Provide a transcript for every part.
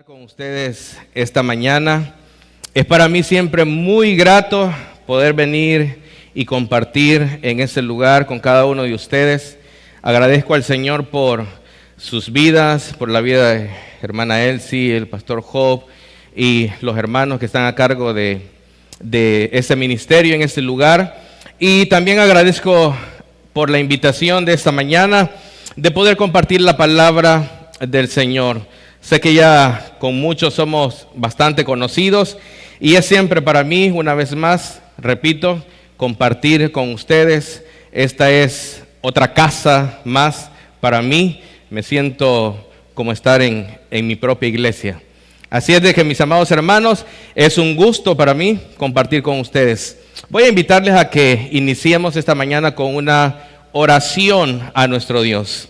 Con ustedes esta mañana. Es para mí siempre muy grato poder venir y compartir en ese lugar con cada uno de ustedes. Agradezco al Señor por sus vidas, por la vida de hermana Elsie, el pastor Job y los hermanos que están a cargo de ese ministerio en este lugar. Y también agradezco por la invitación de esta mañana de poder compartir la palabra del Señor. Sé que ya con muchos somos bastante conocidos y es siempre para mí, una vez más, repito, compartir con ustedes. Esta es otra casa más para mí. Me siento como estar en mi propia iglesia. Así es de que, mis amados hermanos, es un gusto para mí compartir con ustedes. Voy a invitarles a que iniciemos esta mañana con una oración a nuestro Dios.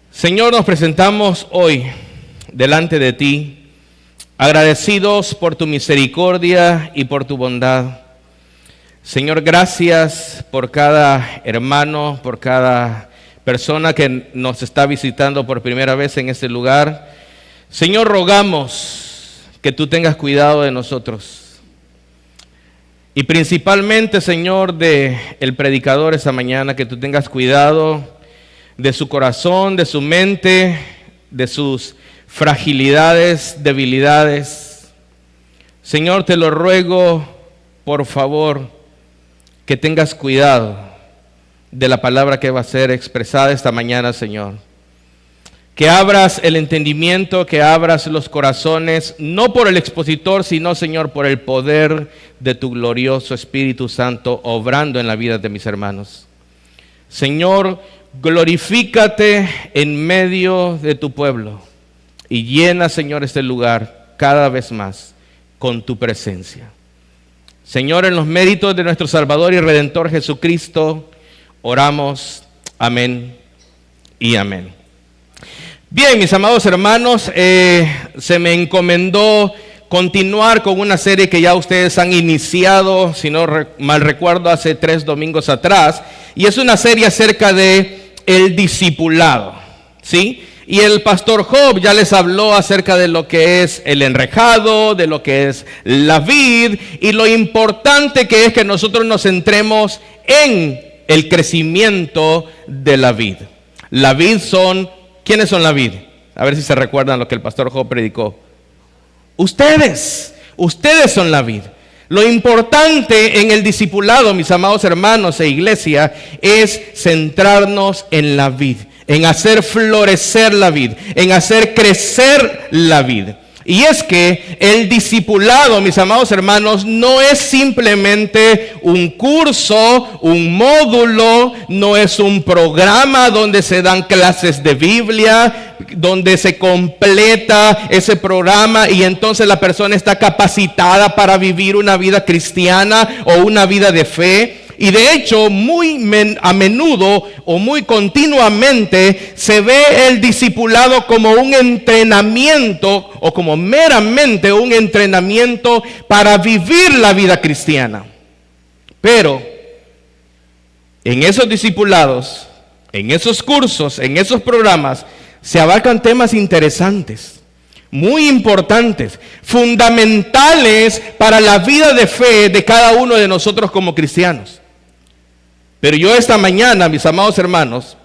Señor, nos presentamos hoy delante de ti, agradecidos por tu misericordia y por tu bondad. Señor, gracias por cada hermano, por cada persona que nos está visitando por primera vez en este lugar. Señor, rogamos que tú tengas cuidado de nosotros. Y principalmente, Señor, de el predicador esta mañana, que tú tengas cuidado de su corazón, de su mente, de sus fragilidades, debilidades. Señor, te lo ruego, por favor, que tengas cuidado de la palabra que va a ser expresada esta mañana, Señor. Que abras el entendimiento, que abras los corazones, no por el expositor, sino, Señor, por el poder de tu glorioso Espíritu Santo obrando en la vida de mis hermanos. Señor, glorifícate en medio de tu pueblo y llena, Señor, este lugar cada vez más con tu presencia. Señor, en los méritos de nuestro Salvador y Redentor Jesucristo, oramos. Amén y amén. Bien, mis amados hermanos, se me encomendó continuar con una serie que ya ustedes han iniciado, si no mal recuerdo, hace 3 domingos atrás, y es una serie acerca de el discipulado, ¿sí? Y el pastor Job ya les habló acerca de lo que es el enrejado, de lo que es la vid, y lo importante que es que nosotros nos centremos en el crecimiento de la vid. La vid son, ¿quiénes son la vid? A ver si se recuerdan lo que el pastor Job predicó. Ustedes son la vid. Lo importante en el discipulado, mis amados hermanos e iglesia, es centrarnos en la vid, en hacer florecer la vid, en hacer crecer la vid. Y es que el discipulado, mis amados hermanos, no es simplemente un curso, un módulo, no es un programa donde se dan clases de Biblia, donde se completa ese programa y entonces la persona está capacitada para vivir una vida cristiana o una vida de fe. Y de hecho, muy a menudo o muy continuamente se ve el discipulado como un entrenamiento o como meramente un entrenamiento para vivir la vida cristiana. Pero en esos discipulados, en esos cursos, en esos programas, se abarcan temas interesantes, muy importantes, fundamentales para la vida de fe de cada uno de nosotros como cristianos. Pero yo esta mañana, mis amados hermanos,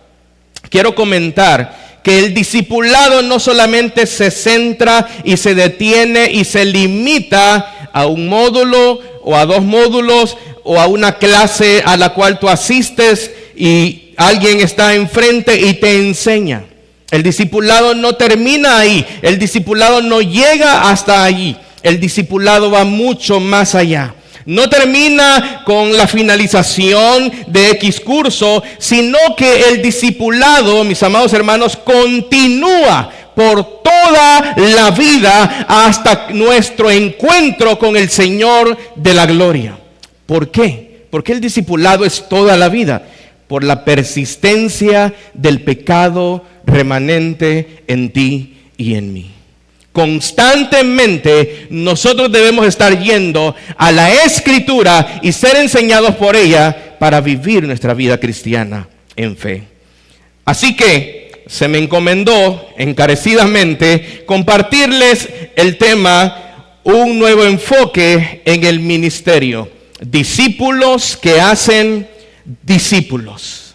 quiero comentar que el discipulado no solamente se centra y se detiene y se limita a un módulo o a 2 módulos o a una clase a la cual tú asistes y alguien está enfrente y te enseña. El discipulado no termina ahí, el discipulado no llega hasta allí, el discipulado va mucho más allá. No termina con la finalización de X curso, sino que el discipulado, mis amados hermanos, continúa por toda la vida hasta nuestro encuentro con el Señor de la gloria. ¿Por qué? Porque el discipulado es toda la vida. Por la persistencia del pecado remanente en ti y en mí. Constantemente nosotros debemos estar yendo a la Escritura y ser enseñados por ella para vivir nuestra vida cristiana en fe. Así que se me encomendó encarecidamente compartirles el tema, un nuevo enfoque en el ministerio. Discípulos que hacen discípulos.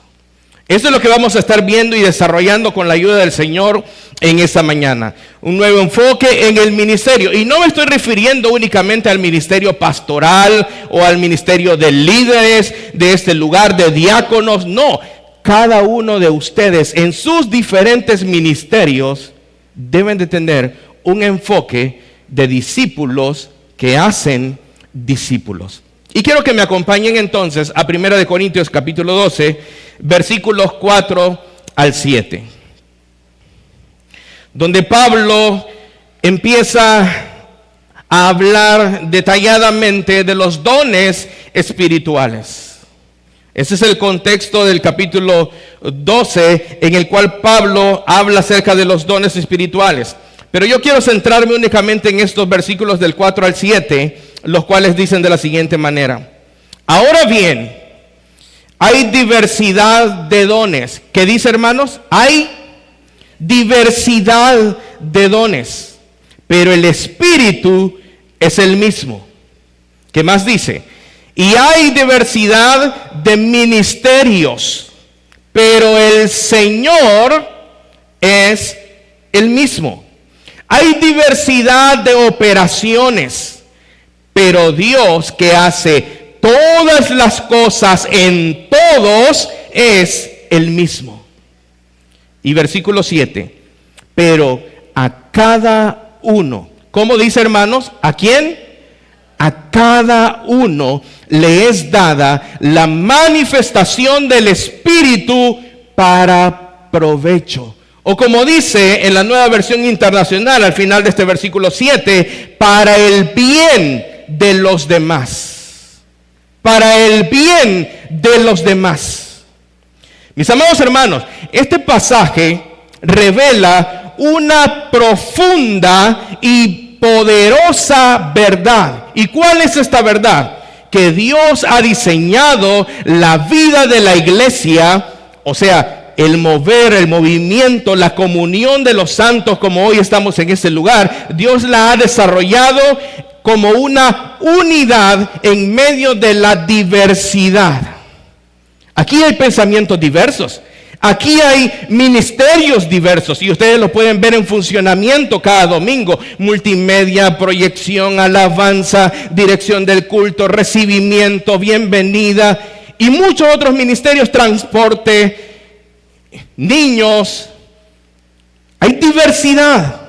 Eso es lo que vamos a estar viendo y desarrollando con la ayuda del Señor en esta mañana. Un nuevo enfoque en el ministerio. Y no me estoy refiriendo únicamente al ministerio pastoral o al ministerio de líderes de este lugar, de diáconos. No, cada uno de ustedes en sus diferentes ministerios deben de tener un enfoque de discípulos que hacen discípulos. Y quiero que me acompañen entonces a 1 Corintios capítulo 12, versículos 4 al 7. Donde Pablo empieza a hablar detalladamente de los dones espirituales. Ese es el contexto del capítulo 12 en el cual Pablo habla acerca de los dones espirituales. Pero yo quiero centrarme únicamente en estos versículos del 4 al 7, los cuales dicen de la siguiente manera. Ahora bien, hay diversidad de dones. ¿Qué dice, hermanos? Hay diversidad de dones, pero el Espíritu es el mismo. ¿Qué más dice? Y hay diversidad de ministerios, pero el Señor es el mismo. Hay diversidad de operaciones, pero Dios que hace todas las cosas en todos es el mismo. Y versículo 7, pero a cada uno, ¿cómo dice, hermanos? ¿A quién? A cada uno le es dada la manifestación del Espíritu para provecho. O como dice en la Nueva Versión Internacional al final de este versículo 7, para el bien de los demás. Para el bien de los demás. Mis amados hermanos, este pasaje revela una profunda y poderosa verdad. ¿Y cuál es esta verdad? Que Dios ha diseñado la vida de la iglesia, o sea, el mover, el movimiento, la comunión de los santos, como hoy estamos en ese lugar, Dios la ha desarrollado como una unidad en medio de la diversidad. Aquí hay pensamientos diversos. Aquí hay ministerios diversos y ustedes lo pueden ver en funcionamiento cada domingo. Multimedia, proyección, alabanza, dirección del culto, recibimiento, bienvenida y muchos otros ministerios, transporte, niños. Hay diversidad,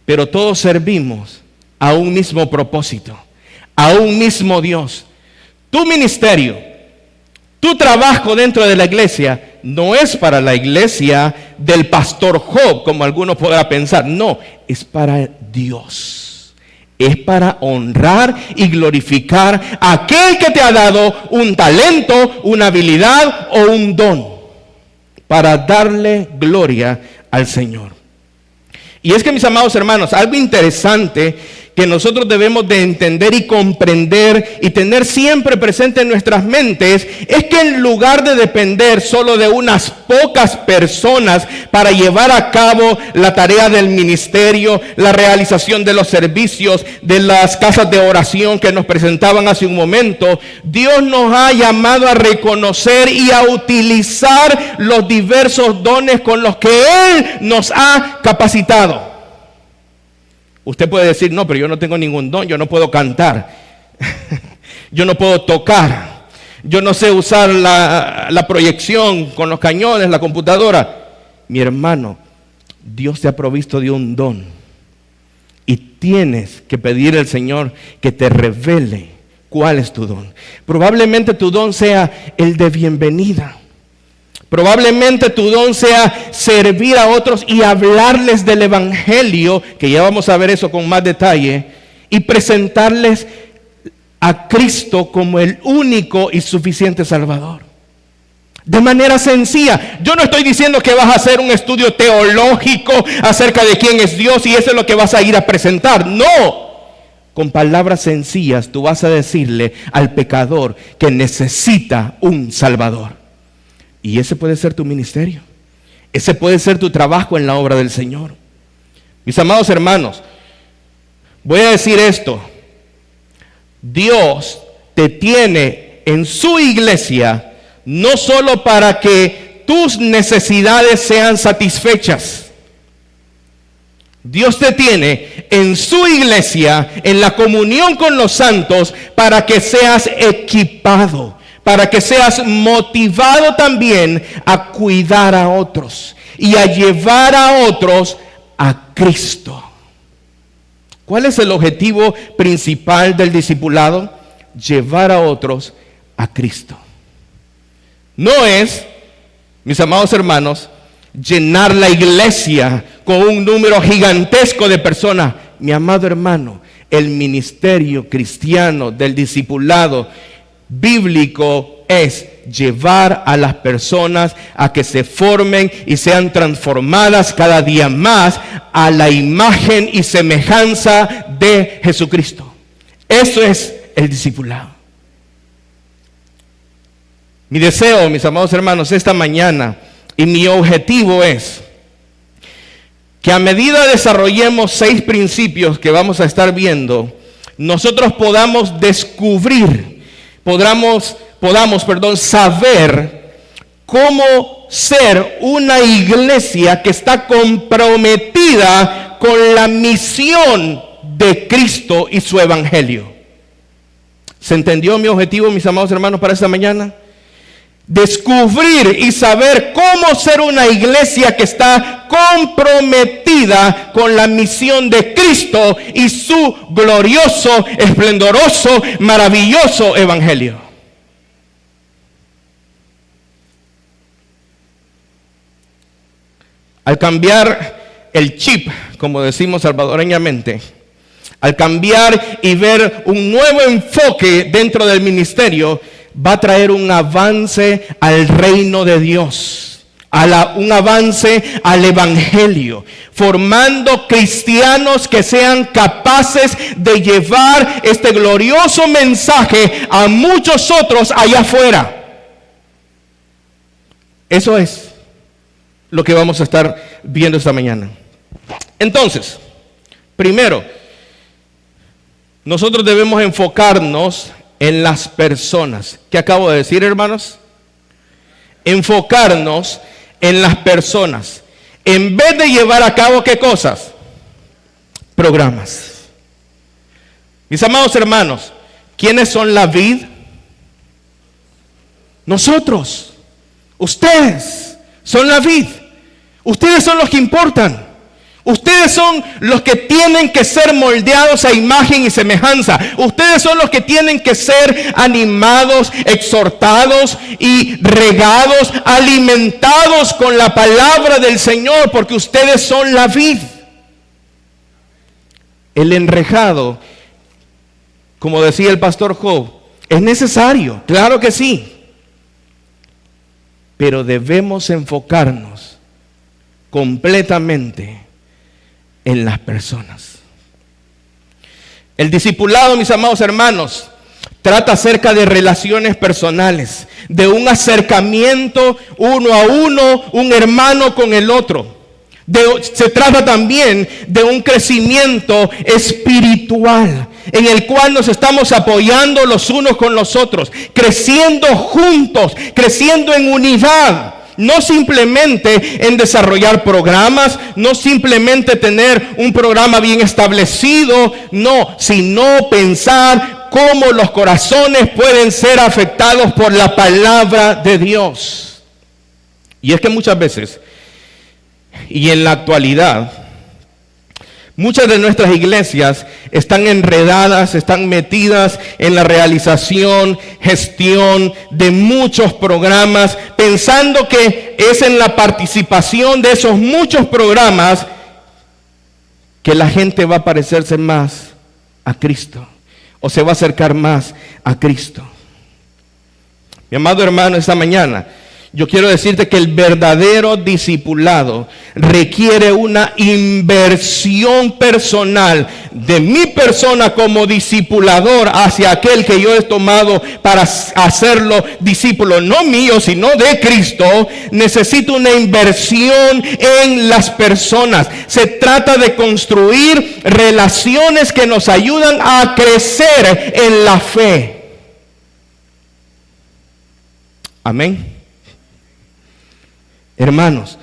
pero todos servimos a un mismo propósito, a un mismo Dios. Tu ministerio, tu trabajo dentro de la iglesia no es para la iglesia del pastor Job, como algunos podrán pensar. No, es para Dios. Es para honrar y glorificar a aquel que te ha dado un talento, una habilidad o un don, para darle gloria al Señor. Y es que, mis amados hermanos, algo interesante que nosotros debemos de entender y comprender y tener siempre presente en nuestras mentes es que en lugar de depender solo de unas pocas personas para llevar a cabo la tarea del ministerio, la realización de los servicios, de las casas de oración que nos presentaban hace un momento, Dios nos ha llamado a reconocer y a utilizar los diversos dones con los que Él nos ha capacitado. Usted puede decir, no, pero yo no tengo ningún don, yo no puedo cantar, yo no puedo tocar, yo no sé usar la proyección con los cañones, la computadora. Mi hermano, Dios te ha provisto de un don y tienes que pedir al Señor que te revele cuál es tu don. Probablemente tu don sea el de bienvenida. Probablemente tu don sea servir a otros y hablarles del evangelio, que ya vamos a ver eso con más detalle, y presentarles a Cristo como el único y suficiente Salvador. De manera sencilla. Yo no estoy diciendo que vas a hacer un estudio teológico acerca de quién es Dios y eso es lo que vas a ir a presentar. No. Con palabras sencillas tú vas a decirle al pecador que necesita un Salvador. Y ese puede ser tu ministerio. Ese puede ser tu trabajo en la obra del Señor. Mis amados hermanos, voy a decir esto. Dios te tiene en su iglesia no solo para que tus necesidades sean satisfechas. Dios te tiene en su iglesia, en la comunión con los santos, para que seas equipado, para que seas motivado también a cuidar a otros y a llevar a otros a Cristo. ¿Cuál es el objetivo principal del discipulado? Llevar a otros a Cristo. No es, mis amados hermanos, llenar la iglesia con un número gigantesco de personas. Mi amado hermano, el ministerio cristiano del discipulado bíblico es llevar a las personas a que se formen y sean transformadas cada día más a la imagen y semejanza de Jesucristo. Eso es el discipulado. Mi deseo, mis amados hermanos, esta mañana y mi objetivo es que a medida desarrollemos 6 principios que vamos a estar viendo, nosotros podamos descubrir, podamos saber cómo ser una iglesia que está comprometida con la misión de Cristo y su evangelio. ¿Se entendió mi objetivo, mis amados hermanos, para esta mañana? Descubrir y saber cómo ser una iglesia que está comprometida con la misión de Cristo y su glorioso, esplendoroso, maravilloso evangelio. Al cambiar el chip, como decimos salvadoreñamente, al cambiar y ver un nuevo enfoque dentro del ministerio, va a traer un avance al reino de Dios, un avance al evangelio, formando cristianos que sean capaces de llevar este glorioso mensaje a muchos otros allá afuera. Eso es lo que vamos a estar viendo esta mañana. Entonces, primero, nosotros debemos enfocarnos en las personas. ¿Qué acabo de decir, hermanos? Enfocarnos en las personas. En vez de llevar a cabo, ¿qué cosas? Programas. Mis amados hermanos, ¿quiénes son la vid? Nosotros. Ustedes son la vid. Ustedes son los que importan. Ustedes son los que tienen que ser moldeados a imagen y semejanza. Ustedes son los que tienen que ser animados, exhortados y regados, alimentados con la palabra del Señor, porque ustedes son la vid. El enrejado, como decía el pastor Job, es necesario, claro que sí, pero debemos enfocarnos completamente en las personas. El discipulado, mis amados hermanos, trata acerca de relaciones personales, de un acercamiento uno a uno, un hermano con el otro. Se trata también de un crecimiento espiritual en el cual nos estamos apoyando los unos con los otros, creciendo juntos, creciendo en unidad. No simplemente en desarrollar programas, no simplemente tener un programa bien establecido, no, sino pensar cómo los corazones pueden ser afectados por la palabra de Dios. Y es que muchas veces, y en la actualidad, muchas de nuestras iglesias están enredadas, están metidas en la realización, gestión de muchos programas, pensando que es en la participación de esos muchos programas que la gente va a parecerse más a Cristo o se va a acercar más a Cristo. Mi amado hermano, esta mañana Yo quiero decirte que el verdadero discipulado requiere una inversión personal de mi persona como discipulador hacia aquel que yo he tomado para hacerlo discípulo, no mío, sino de Cristo. Necesito una inversión en las personas. Se trata de construir relaciones que nos ayudan a crecer en la fe. Amén. Hermanos,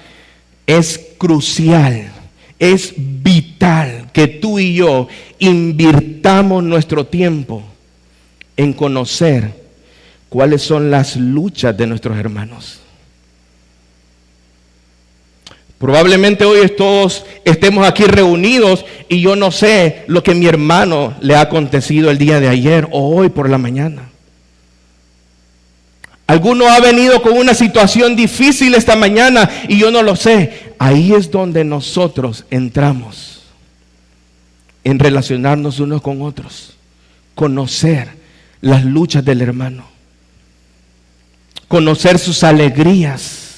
es crucial, es vital que tú y yo invirtamos nuestro tiempo en conocer cuáles son las luchas de nuestros hermanos. Probablemente hoy todos estemos aquí reunidos y yo no sé lo que a mi hermano le ha acontecido el día de ayer o hoy por la mañana. Alguno ha venido con una situación difícil esta mañana y yo no lo sé. Ahí es donde nosotros entramos en relacionarnos unos con otros, conocer las luchas del hermano, conocer sus alegrías.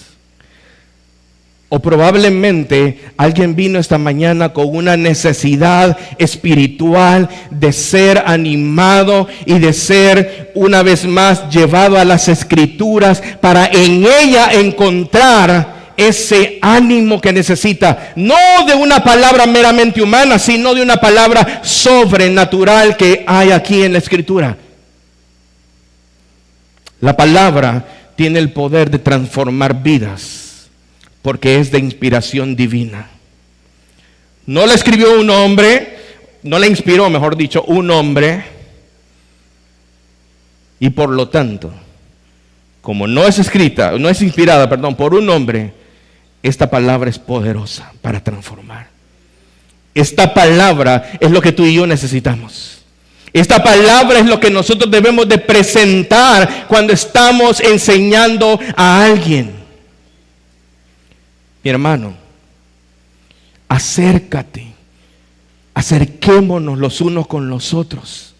O probablemente alguien vino esta mañana con una necesidad espiritual de ser animado y de ser una vez más llevado a las Escrituras para en ella encontrar ese ánimo que necesita, no de una palabra meramente humana, sino de una palabra sobrenatural que hay aquí en la Escritura. La palabra tiene el poder de transformar vidas, porque es de inspiración divina. No la escribió un hombre, no la inspiró, mejor dicho, un hombre. Y por lo tanto, como no es inspirada por un hombre, esta palabra es poderosa para transformar. Esta palabra es lo que tú y yo necesitamos. Esta palabra es lo que nosotros debemos de presentar cuando estamos enseñando a alguien. Mi hermano, acércate, acerquémonos los unos con los otros.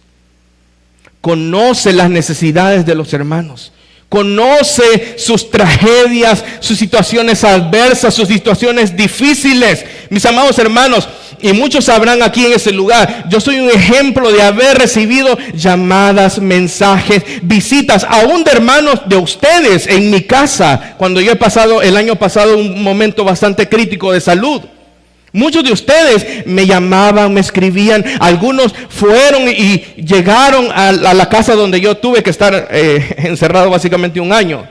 Conoce las necesidades de los hermanos. Conoce sus tragedias, sus situaciones adversas, sus situaciones difíciles. Mis amados hermanos, y muchos sabrán aquí en ese lugar, yo soy un ejemplo de haber recibido llamadas, mensajes, visitas, aún de hermanos de ustedes en mi casa, cuando yo he pasado el año pasado un momento bastante crítico de salud. Muchos de ustedes me llamaban, me escribían, algunos fueron y llegaron a la casa donde yo tuve que estar encerrado básicamente un año.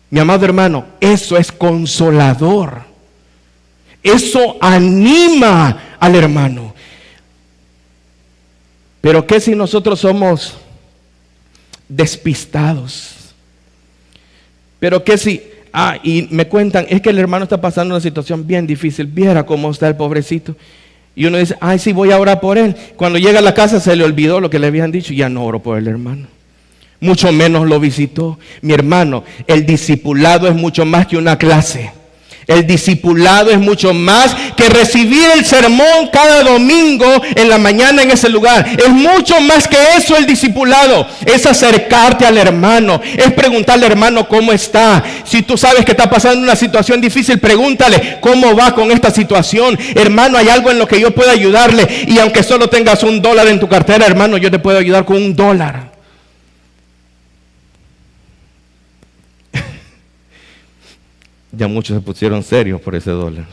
Mi amado hermano, eso es consolador. Eso anima al hermano. Pero ¿qué si nosotros somos despistados? Pero ¿qué si... y me cuentan, es que el hermano está pasando una situación bien difícil, viera cómo está el pobrecito. Y uno dice, sí, voy a orar por él. Cuando llega a la casa se le olvidó lo que le habían dicho y ya no oró por el hermano. Mucho menos lo visitó. Mi hermano, el discipulado es mucho más que una clase. El discipulado es mucho más que recibir el sermón cada domingo en la mañana en ese lugar. Es mucho más que eso el discipulado. Es acercarte al hermano. Es preguntarle, hermano, ¿cómo está? Si tú sabes que está pasando una situación difícil, pregúntale, ¿cómo va con esta situación? Hermano, ¿hay algo en lo que yo pueda ayudarle? Y aunque solo tengas $1 en tu cartera, hermano, yo te puedo ayudar con $1. Ya muchos se pusieron serios por ese $1.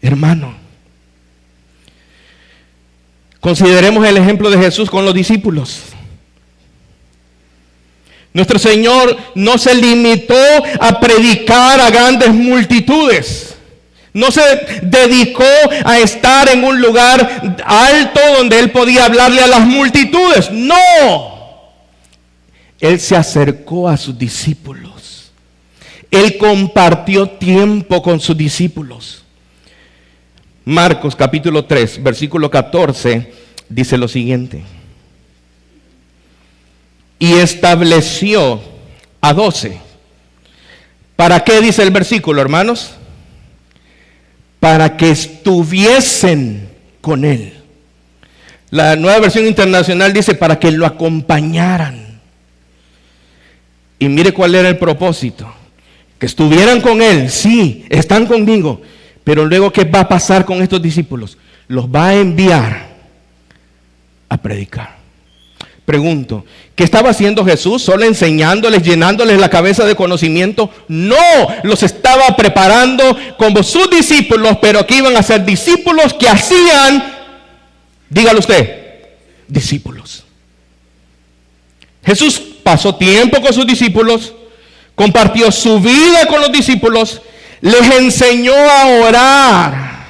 Hermano, consideremos el ejemplo de Jesús con los discípulos. Nuestro Señor no se limitó a predicar a grandes multitudes. No se dedicó a estar en un lugar alto donde Él podía hablarle a las multitudes. No. Él se acercó a sus discípulos. Él compartió tiempo con sus discípulos. Marcos capítulo 3, versículo 14, dice lo siguiente. Y estableció a 12. ¿Para qué dice el versículo, hermanos? Para que estuviesen con Él. La Nueva Versión Internacional dice para que lo acompañaran. Y mire cuál era el propósito. Que estuvieran con Él, sí, están conmigo. Pero luego, ¿qué va a pasar con estos discípulos? Los va a enviar a predicar. Pregunto, ¿qué estaba haciendo Jesús? ¿Solo enseñándoles, llenándoles la cabeza de conocimiento? No, los estaba preparando como sus discípulos, pero que iban a ser discípulos que hacían, dígalo usted, discípulos. Jesús pasó tiempo con sus discípulos, compartió su vida con los discípulos, les enseñó a orar.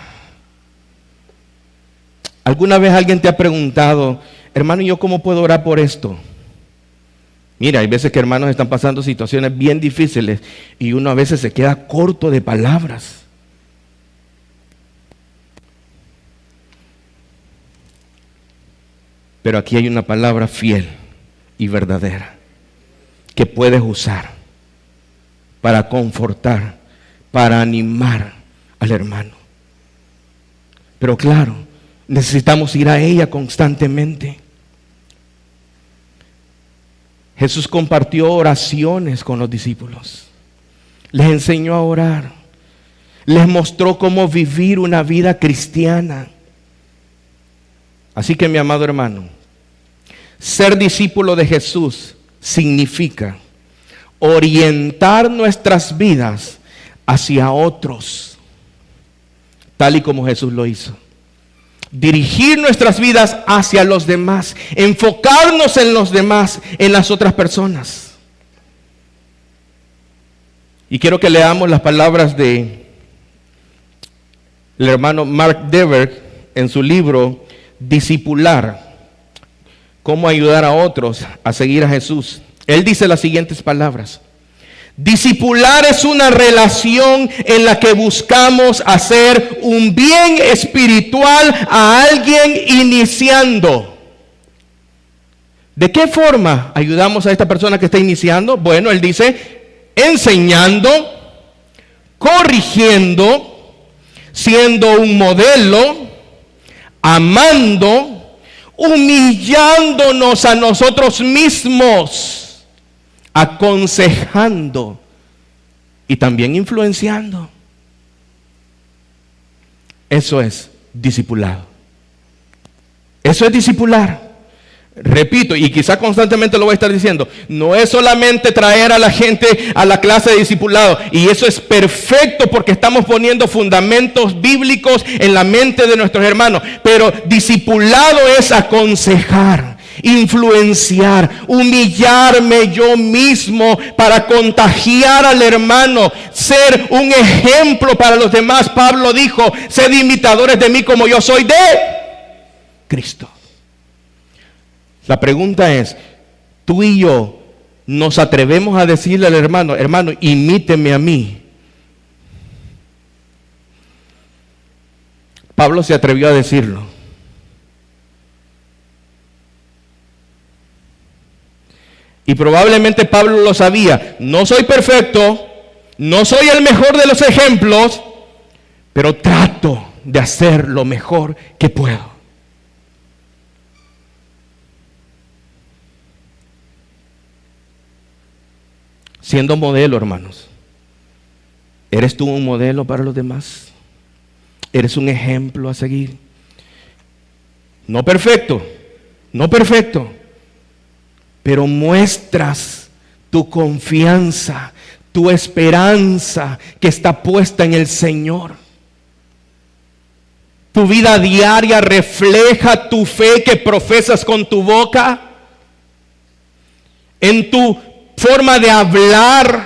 ¿Alguna vez alguien te ha preguntado, hermano, ¿yo cómo puedo orar por esto? Mira, hay veces que hermanos están pasando situaciones bien difíciles y uno a veces se queda corto de palabras. Pero aquí hay una palabra fiel y verdadera que puedes usar para confortar, para animar al hermano. Pero claro, necesitamos ir a ella constantemente. Jesús compartió oraciones con los discípulos. Les enseñó a orar. Les mostró cómo vivir una vida cristiana. Así que, mi amado hermano, ser discípulo de Jesús significa orientar nuestras vidas hacia otros, tal y como Jesús lo hizo. Dirigir nuestras vidas hacia los demás, enfocarnos en los demás, en las otras personas. Y quiero que leamos las palabras de el hermano Mark Dever en su libro Discipular, cómo ayudar a otros a seguir a Jesús. Él dice las siguientes palabras: discipular es una relación en la que buscamos hacer un bien espiritual a alguien iniciando. ¿De qué forma ayudamos a esta persona que está iniciando? Bueno, él dice, enseñando, corrigiendo, siendo un modelo, amando, humillándonos a nosotros mismos, aconsejando y también influenciando. Eso es discipulado. Eso es discipular. Repito, y quizá constantemente lo voy a estar diciendo, no es solamente traer a la gente a la clase de discipulado, y eso es perfecto porque estamos poniendo fundamentos bíblicos en la mente de nuestros hermanos, pero discipulado es aconsejar, influenciar, humillarme yo mismo para contagiar al hermano, ser un ejemplo para los demás. Pablo dijo, sed imitadores de mí como yo soy de Cristo. La pregunta es, tú y yo nos atrevemos a decirle al hermano, hermano, imíteme a mí. Pablo se atrevió a decirlo. Y probablemente Pablo lo sabía. No soy perfecto, no soy el mejor de los ejemplos, pero trato de hacer lo mejor que puedo. Siendo modelo, hermanos. ¿Eres tú un modelo para los demás? ¿Eres un ejemplo a seguir? No perfecto, no perfecto, pero muestras tu confianza, tu esperanza que está puesta en el Señor. Tu vida diaria refleja tu fe que profesas con tu boca. En tu forma de hablar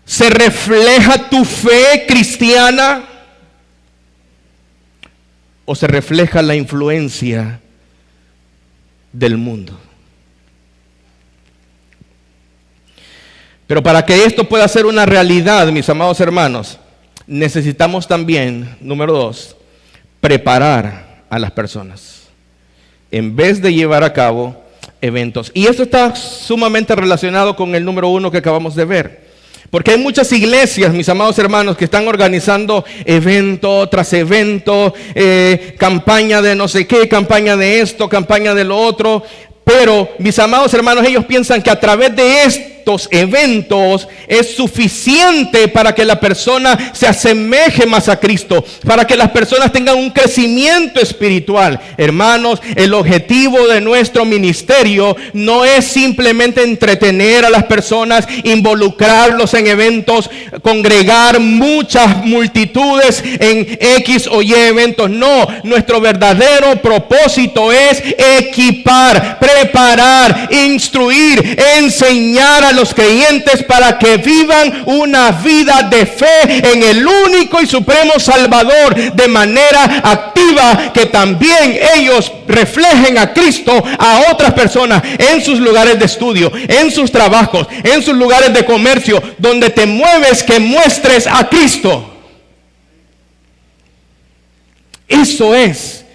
se refleja tu fe cristiana, o se refleja la influencia del mundo. Pero para que esto pueda ser una realidad, mis amados hermanos, necesitamos también, número 2, preparar a las personas en vez de llevar a cabo eventos. Y esto está sumamente relacionado con el número 1 que acabamos de ver. Porque hay muchas iglesias, mis amados hermanos, que están organizando evento tras evento, campaña de no sé qué, campaña de esto, campaña de lo otro. Pero, mis amados hermanos, ellos piensan que a través de estos eventos es suficiente para que la persona se asemeje más a Cristo, para que las personas tengan un crecimiento espiritual. Hermanos, el objetivo de nuestro ministerio no es simplemente entretener a las personas, involucrarlos en eventos, congregar muchas multitudes en X o Y eventos. No, nuestro verdadero propósito es equipar, preparar, instruir, enseñar a los creyentes para que vivan una vida de fe en el único y supremo Salvador de manera activa, que también ellos reflejen a Cristo a otras personas en sus lugares de estudio, en sus trabajos, en sus lugares de comercio, donde te mueves, que muestres a Cristo. Eso es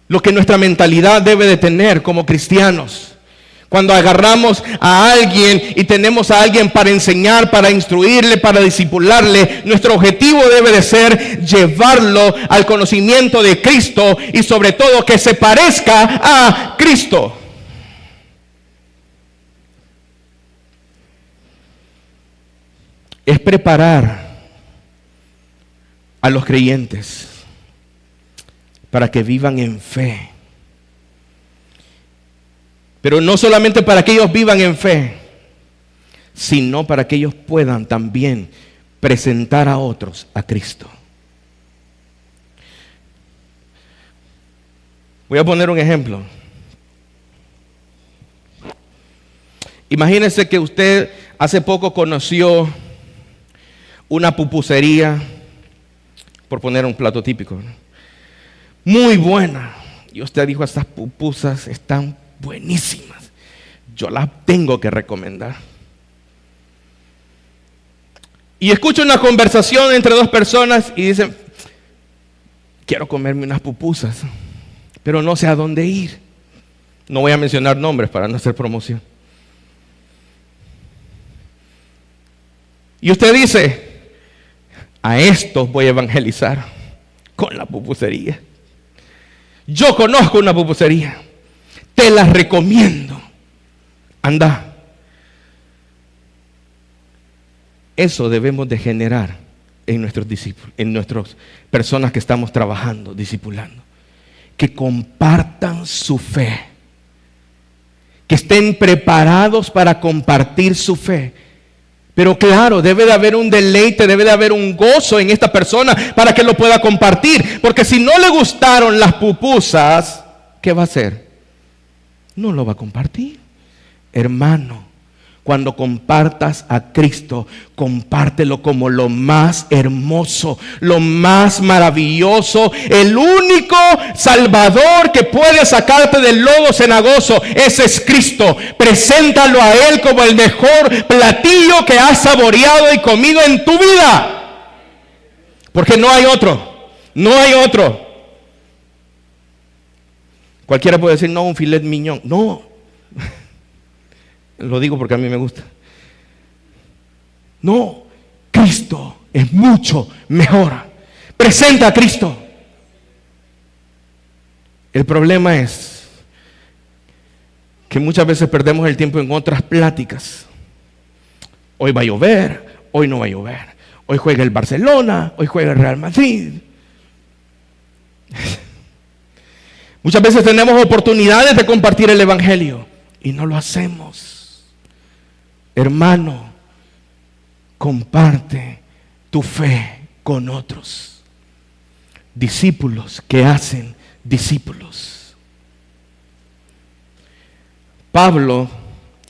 lo que nuestra mentalidad debe de tener como cristianos. Cuando agarramos a alguien y tenemos a alguien para enseñar, para instruirle, para discipularle, nuestro objetivo debe de ser llevarlo al conocimiento de Cristo y sobre todo que se parezca a Cristo. Es preparar a los creyentes para que vivan en fe. Pero no solamente para que ellos vivan en fe, sino para que ellos puedan también presentar a otros a Cristo. Voy a poner un ejemplo. Imagínense que usted hace poco conoció una pupusería, por poner un plato típico, ¿no? Muy buena. Y usted dijo, estas pupusas están buenísimas, yo las tengo que recomendar. Y escucho una conversación entre dos personas y dicen, quiero comerme unas pupusas, pero no sé a dónde ir. No voy a mencionar nombres para no hacer promoción. Y usted dice, a estos voy a evangelizar con la pupusería. Yo conozco una pupusería, te las recomiendo, anda. Eso debemos de generar en nuestros discípulos, en nuestras personas que estamos trabajando, discipulando, que compartan su fe, que estén preparados para compartir su fe. Pero claro, debe de haber un deleite, debe de haber un gozo en esta persona para que lo pueda compartir. Porque si no le gustaron las pupusas, ¿qué va a hacer? No lo va a compartir. Hermano, cuando compartas a Cristo, compártelo como lo más hermoso, lo más maravilloso. El único Salvador que puede sacarte del lodo cenagoso, ese es Cristo. Preséntalo a Él como el mejor platillo que has saboreado y comido en tu vida. Porque no hay otro, no hay otro. Cualquiera puede decir, no, un filet mignon. No. Lo digo porque a mí me gusta. No, Cristo es mucho mejor. Presenta a Cristo. El problema es que muchas veces perdemos el tiempo en otras pláticas. Hoy va a llover, hoy no va a llover. Hoy juega el Barcelona, hoy juega el Real Madrid. Muchas veces tenemos oportunidades de compartir el Evangelio y no lo hacemos. Hermano, comparte tu fe con otros. Discípulos que hacen discípulos. Pablo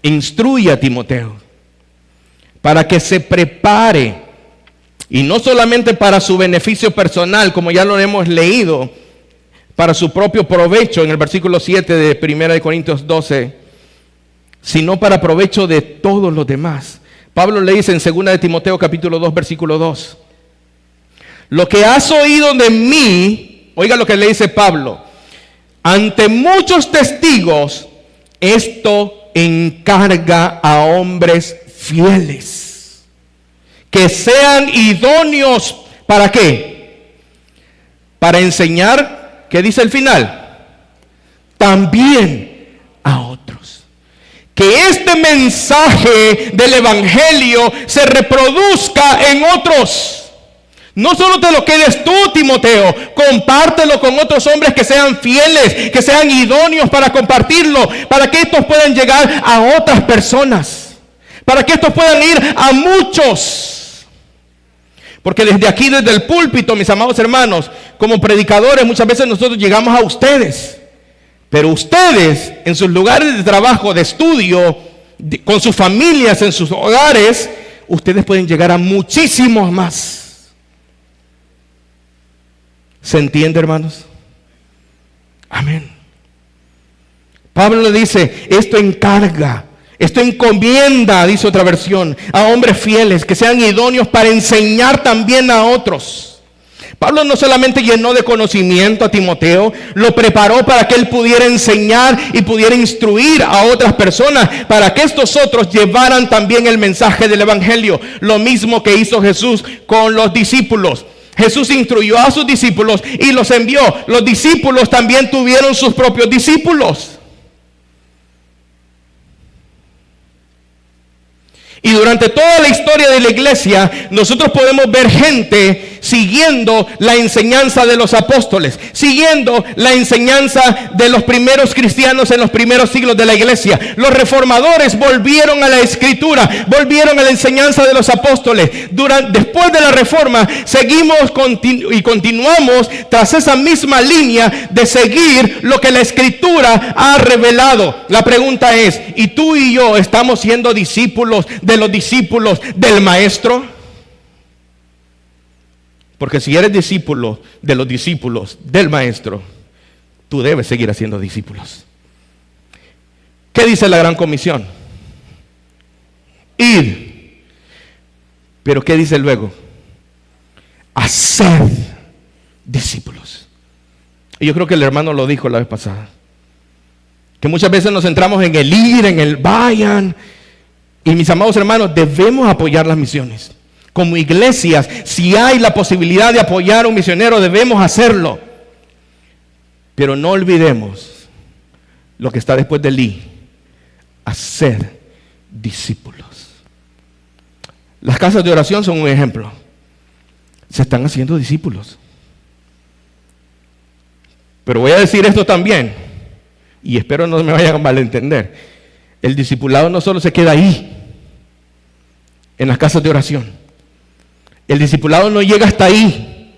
instruye a Timoteo para que se prepare, y no solamente para su beneficio personal, como ya lo hemos leído, para su propio provecho en el versículo 7 de 1 Corintios 12, sino para provecho de todos los demás. Pablo le dice en 2 de Timoteo capítulo 2 versículo 2, lo que has oído de mí, oiga lo que le dice Pablo, ante muchos testigos, esto encarga a hombres fieles, que sean idóneos, ¿para qué? Para enseñar, ¿qué dice el final? También a otros. que este mensaje del evangelio se reproduzca en otros. No solo te lo quedes tú, Timoteo, compártelo con otros hombres que sean fieles, que sean idóneos para compartirlo, para que estos puedan llegar a otras personas, para que estos puedan ir a muchos. Porque desde aquí, desde el púlpito, mis amados hermanos, como predicadores, muchas veces nosotros llegamos a ustedes, pero ustedes en sus lugares de trabajo, de estudio, con sus familias, en sus hogares, ustedes pueden llegar a muchísimos más. ¿Se entiende, hermanos? Amén. Pablo le dice, esto encarga, esto encomienda, dice otra versión, a hombres fieles que sean idóneos para enseñar también a otros. Pablo no solamente llenó de conocimiento a Timoteo, lo preparó para que él pudiera enseñar y pudiera instruir a otras personas, para que estos otros llevaran también el mensaje del evangelio. Lo mismo que hizo Jesús con los discípulos. Jesús instruyó a sus discípulos y los envió. Los discípulos también tuvieron sus propios discípulos. Y durante toda la historia de la iglesia, nosotros podemos ver gente siguiendo la enseñanza de los apóstoles, siguiendo la enseñanza de los primeros cristianos en los primeros siglos de la iglesia. Los reformadores volvieron a la escritura, volvieron a la enseñanza de los apóstoles. Después de la reforma, seguimos y continuamos tras esa misma línea de seguir lo que la escritura ha revelado. La pregunta es, ¿y tú y yo estamos siendo discípulos de los discípulos del maestro? Porque si eres discípulo de los discípulos del maestro, tú debes seguir haciendo discípulos. ¿Qué dice la gran comisión? Ir. Pero ¿qué dice luego? Hacer discípulos. Y yo creo que el hermano lo dijo la vez pasada, que muchas veces nos centramos en el ir, en el vayan. Y mis amados hermanos, debemos apoyar las misiones. Como iglesias, si hay la posibilidad de apoyar a un misionero, debemos hacerlo. Pero no olvidemos lo que está después del I: hacer discípulos. Las casas de oración son un ejemplo. Se están haciendo discípulos. Pero voy a decir esto también, y espero no me vayan a malentender. El discipulado no solo se queda ahí, en las casas de oración. El discipulado no llega hasta ahí.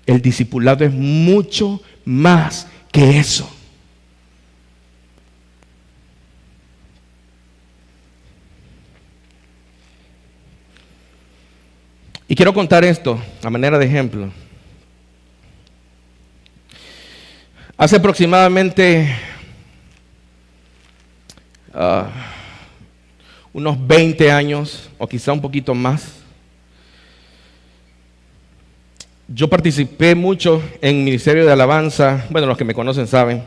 El discipulado es mucho más que eso. Y quiero contar esto a manera de ejemplo. Hace aproximadamente unos 20 años, o quizá un poquito más, yo participé mucho en Ministerio de Alabanza. Bueno, los que me conocen saben.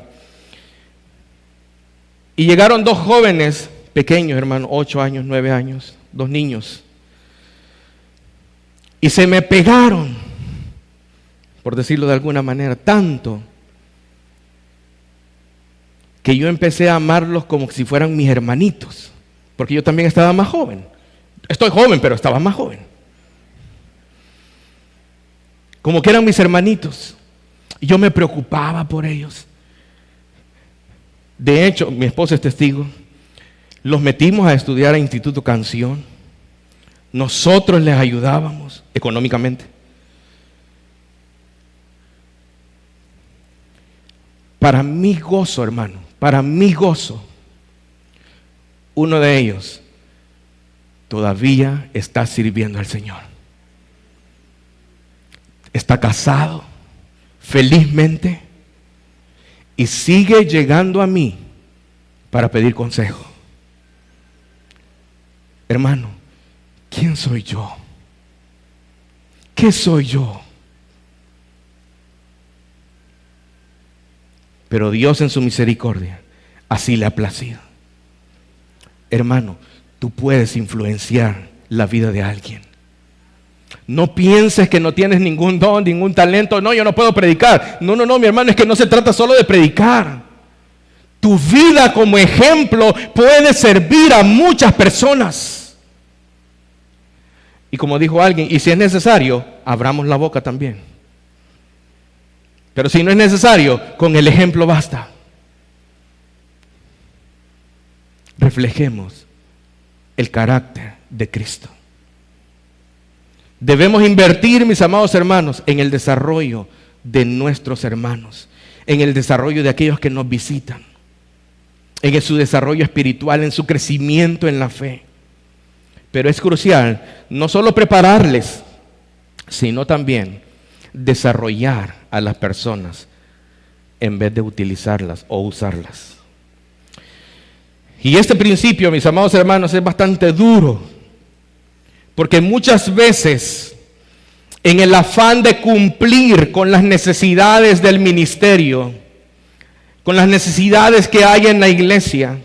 Y llegaron dos jóvenes pequeños, hermano, 8 años, 9 años, 2 niños. Y se me pegaron, por decirlo de alguna manera, tanto que yo empecé a amarlos como si fueran mis hermanitos, porque yo también estaba más joven. Estoy joven, pero estaba más joven. Como que eran mis hermanitos. Y yo me preocupaba por ellos. De hecho, mi esposa es testigo. Los metimos a estudiar a Instituto Canción. Nosotros les ayudábamos económicamente. Para mi gozo, hermano, para mi gozo, uno de ellos todavía está sirviendo al Señor. Está casado, felizmente, y sigue llegando a mí para pedir consejo. Hermano, ¿quién soy yo? ¿Qué soy yo? Pero Dios en su misericordia así le ha placido. Hermano, tú puedes influenciar la vida de alguien. No pienses que no tienes ningún don, ningún talento. No, yo no puedo predicar. No, mi hermano, es que no se trata solo de predicar. Tu vida como ejemplo puede servir a muchas personas. Y como dijo alguien, y si es necesario, abramos la boca también. Pero si no es necesario, con el ejemplo basta. Reflejemos el carácter de Cristo. Debemos invertir, mis amados hermanos, en el desarrollo de nuestros hermanos, en el desarrollo de aquellos que nos visitan, en su desarrollo espiritual, en su crecimiento en la fe. Pero es crucial no solo prepararles, sino también desarrollar a las personas en vez de utilizarlas o usarlas. Y este principio, mis amados hermanos, es bastante duro, porque muchas veces, en el afán de cumplir con las necesidades del ministerio, con las necesidades que hay en la iglesia,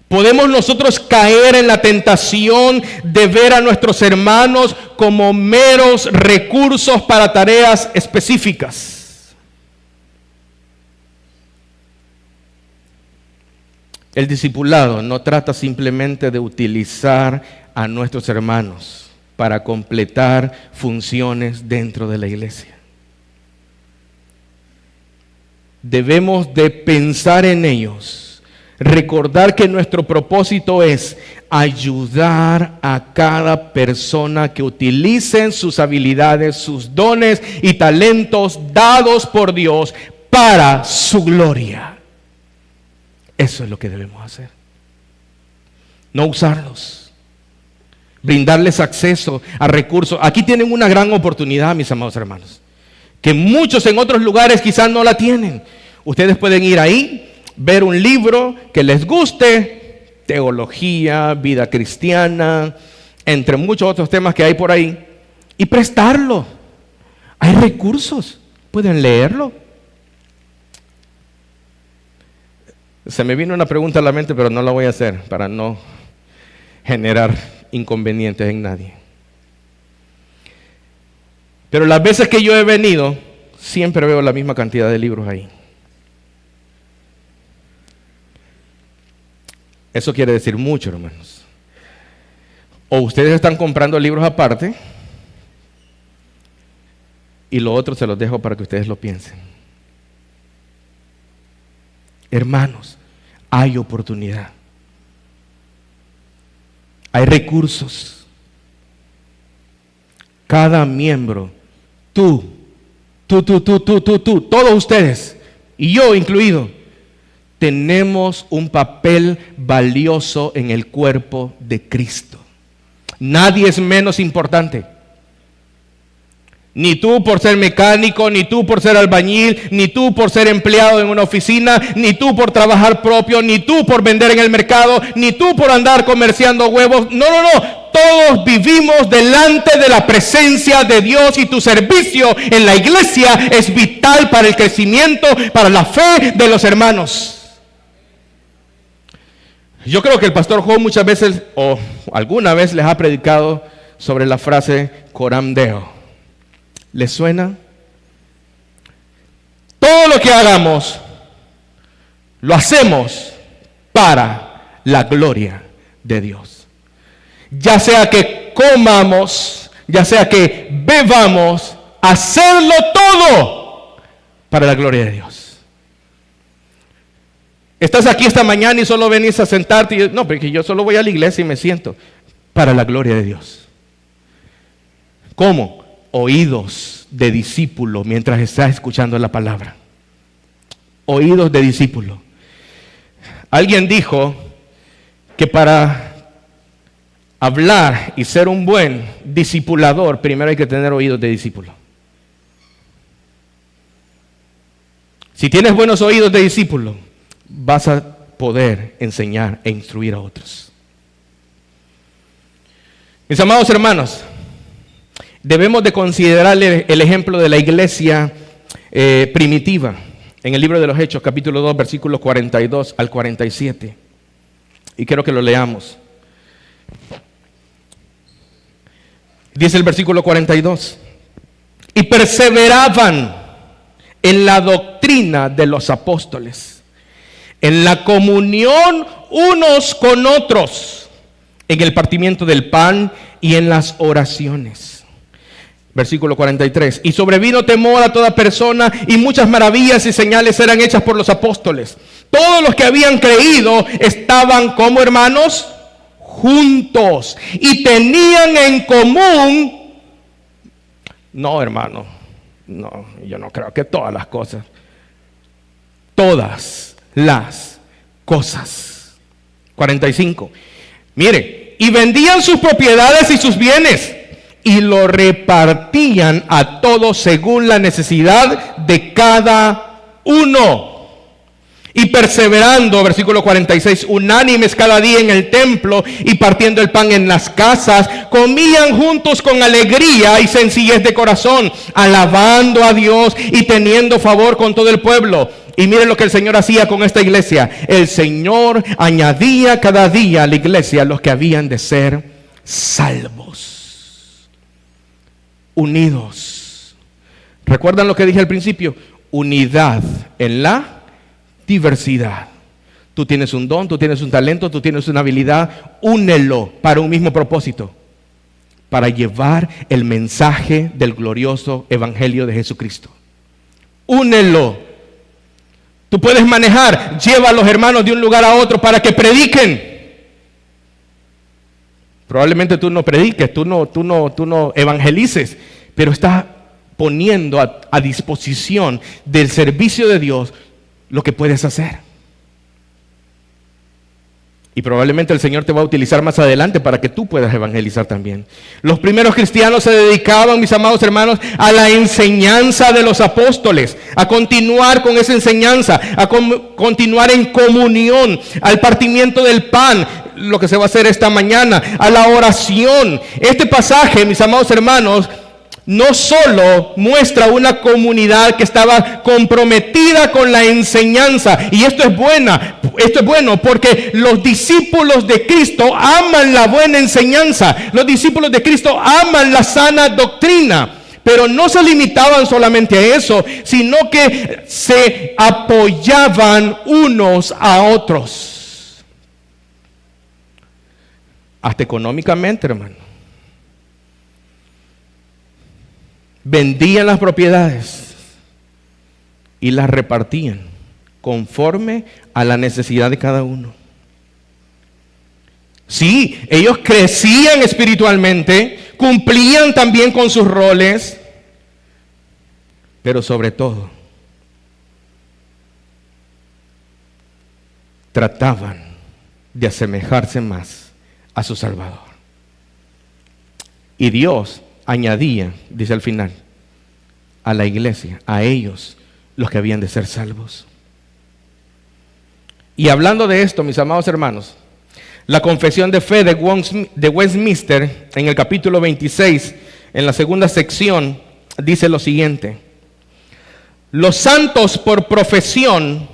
podemos nosotros caer en la tentación de ver a nuestros hermanos como meros recursos para tareas específicas. El discipulado no trata simplemente de utilizar a nuestros hermanos para completar funciones dentro de la iglesia. Debemos de pensar en ellos, recordar que nuestro propósito es ayudar a cada persona que utilicen sus habilidades, sus dones y talentos dados por Dios para su gloria. Eso es lo que debemos hacer. No usarlos. Brindarles acceso a recursos. Aquí tienen una gran oportunidad, mis amados hermanos, que muchos en otros lugares quizás no la tienen. Ustedes pueden ir ahí, ver un libro que les guste, teología, vida cristiana, entre muchos otros temas que hay por ahí, y prestarlo. Hay recursos, pueden leerlo. Se me vino una pregunta a la mente, pero no la voy a hacer para no generar inconvenientes en nadie. Pero las veces que yo he venido, siempre veo la misma cantidad de libros ahí. Eso quiere decir mucho, hermanos. O ustedes están comprando libros aparte, y lo otro se los dejo para que ustedes lo piensen. Hermanos, hay oportunidad. Hay recursos. Cada miembro, tú, todos ustedes, y yo incluido, tenemos un papel valioso en el cuerpo de Cristo. Nadie es menos importante. Ni tú por ser mecánico, ni tú por ser albañil, ni tú por ser empleado en una oficina, ni tú por trabajar propio, ni tú por vender en el mercado, ni tú por andar comerciando huevos. No. Todos vivimos delante de la presencia de Dios y tu servicio en la iglesia es vital para el crecimiento, para la fe de los hermanos. Yo creo que el pastor Joe muchas veces o alguna vez les ha predicado sobre la frase coram Deo. ¿Les suena? Todo lo que hagamos, lo hacemos para la gloria de Dios. Ya sea que comamos, ya sea que bebamos, hacerlo todo para la gloria de Dios. Estás aquí esta mañana y solo venís a sentarte y no, porque yo solo voy a la iglesia y me siento para la gloria de Dios. ¿Cómo? Oídos de discípulo mientras estás escuchando la palabra. Oídos de discípulo. Alguien dijo que para hablar y ser un buen discipulador, primero hay que tener oídos de discípulo. Si tienes buenos oídos de discípulo, vas a poder enseñar e instruir a otros. Mis amados hermanos, debemos de considerar el ejemplo de la iglesia primitiva en el libro de los Hechos, capítulo 2, versículos 42 al 47. Y quiero que lo leamos. Dice el versículo 42. Y perseveraban en la doctrina de los apóstoles, en la comunión unos con otros, en el partimiento del pan y en las oraciones. Versículo 43. Y sobrevino temor a toda persona, y muchas maravillas y señales eran hechas por los apóstoles. Todos los que habían creído estaban como hermanos juntos y tenían en común. No, hermano, no, yo no creo que todas las cosas. Todas las cosas. 45. Mire, y vendían sus propiedades y sus bienes y lo repartían a todos según la necesidad de cada uno. Y perseverando, versículo 46, unánimes cada día en el templo y partiendo el pan en las casas, comían juntos con alegría y sencillez de corazón, alabando a Dios y teniendo favor con todo el pueblo. Y miren lo que el Señor hacía con esta iglesia. El Señor añadía cada día a la iglesia los que habían de ser salvos. Unidos. ¿Recuerdan lo que dije al principio? Unidad en la diversidad. Tú tienes un don, tú tienes un talento, tú tienes una habilidad. Únelo para un mismo propósito. Para llevar el mensaje del glorioso evangelio de Jesucristo. Únelo. Tú puedes manejar, lleva a los hermanos de un lugar a otro para que prediquen. Probablemente tú no prediques, tú no evangelices, pero estás poniendo a disposición del servicio de Dios lo que puedes hacer. Y probablemente el Señor te va a utilizar más adelante para que tú puedas evangelizar también. Los primeros cristianos se dedicaban, mis amados hermanos, a la enseñanza de los apóstoles, a continuar con esa enseñanza, a continuar en comunión, al partimiento del pan, lo que se va a hacer esta mañana, a la oración. Este pasaje, mis amados hermanos, no solo muestra una comunidad que estaba comprometida con la enseñanza, y esto es bueno porque los discípulos de Cristo aman la buena enseñanza, los discípulos de Cristo aman la sana doctrina, pero no se limitaban solamente a eso, sino que se apoyaban unos a otros, hasta económicamente, hermano. Vendían las propiedades y las repartían conforme a la necesidad de cada uno. Sí, ellos crecían espiritualmente, cumplían también con sus roles, pero sobre todo trataban de asemejarse más a su Salvador. Y Dios añadía, dice al final, a la iglesia, a ellos, los que habían de ser salvos. Y hablando de esto, mis amados hermanos, la confesión de fe de Westminster, en el capítulo 26, en la segunda sección, dice lo siguiente: los santos por profesión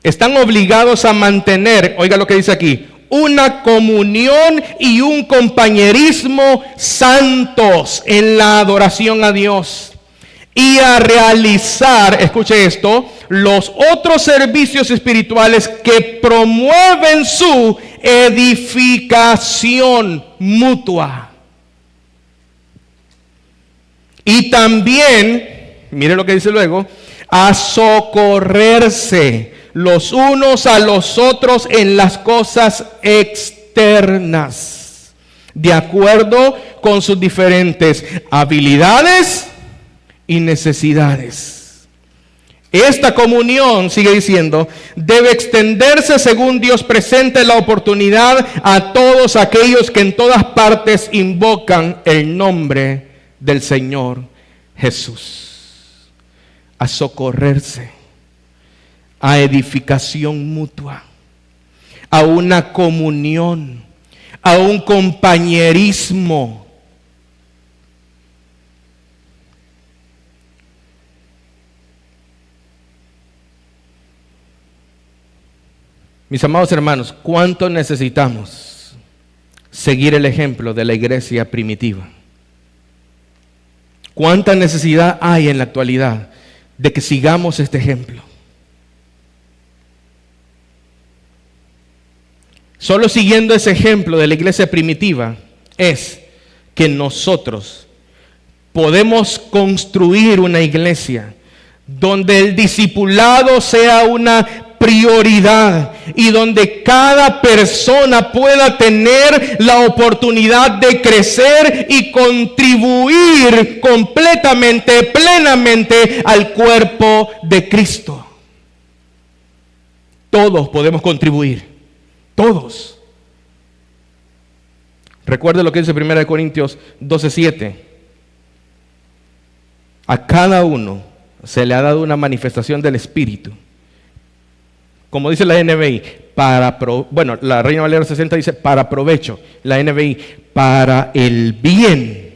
están obligados a mantener, oiga lo que dice aquí, una comunión y un compañerismo santos en la adoración a Dios y a realizar, escuche esto, los otros servicios espirituales que promueven su edificación mutua. Y también, mire lo que dice luego, a socorrerse los unos a los otros en las cosas externas, de acuerdo con sus diferentes habilidades y necesidades. Esta comunión, sigue diciendo, debe extenderse según Dios presente la oportunidad a todos aquellos que en todas partes invocan el nombre del Señor Jesús. A socorrerse, a edificación mutua, a una comunión, a un compañerismo. Mis amados hermanos, ¿cuánto necesitamos seguir el ejemplo de la iglesia primitiva? ¿Cuánta necesidad hay en la actualidad de que sigamos este ejemplo? Solo siguiendo ese ejemplo de la iglesia primitiva es que nosotros podemos construir una iglesia donde el discipulado sea una prioridad y donde cada persona pueda tener la oportunidad de crecer y contribuir completamente, plenamente al cuerpo de Cristo. Todos podemos contribuir, todos. Recuerde lo que dice 1 Corintios 12:7. A cada uno se le ha dado una manifestación del Espíritu. Como dice la NBI, la Reina Valera 60 dice para provecho. La NBI, para el bien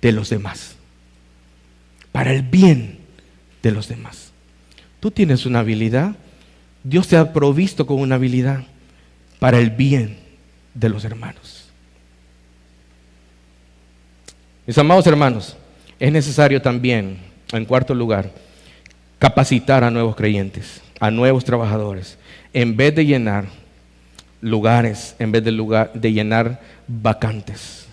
de los demás. Para el bien de los demás. Tú tienes una habilidad. Dios te ha provisto con una habilidad para el bien de los hermanos. Mis amados hermanos, es necesario también, en cuarto lugar, capacitar a nuevos creyentes, a nuevos trabajadores, en vez de llenar lugares, en vez de llenar vacantes.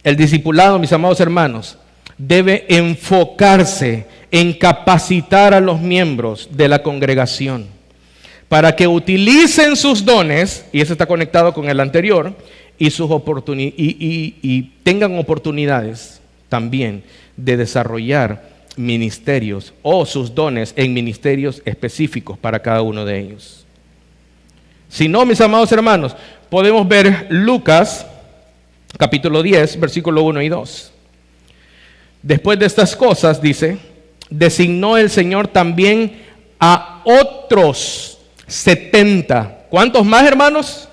El discipulado, mis amados hermanos, debe enfocarse en capacitar a los miembros de la congregación para que utilicen sus dones, y eso está conectado con el anterior, y tengan oportunidades también de desarrollar ministerios o sus dones en ministerios específicos para cada uno de ellos. Si no, mis amados hermanos, podemos ver Lucas capítulo 10, versículo 1 y 2. Después de estas cosas, dice, designó el Señor también a otros 70. ¿Cuántos más, hermanos?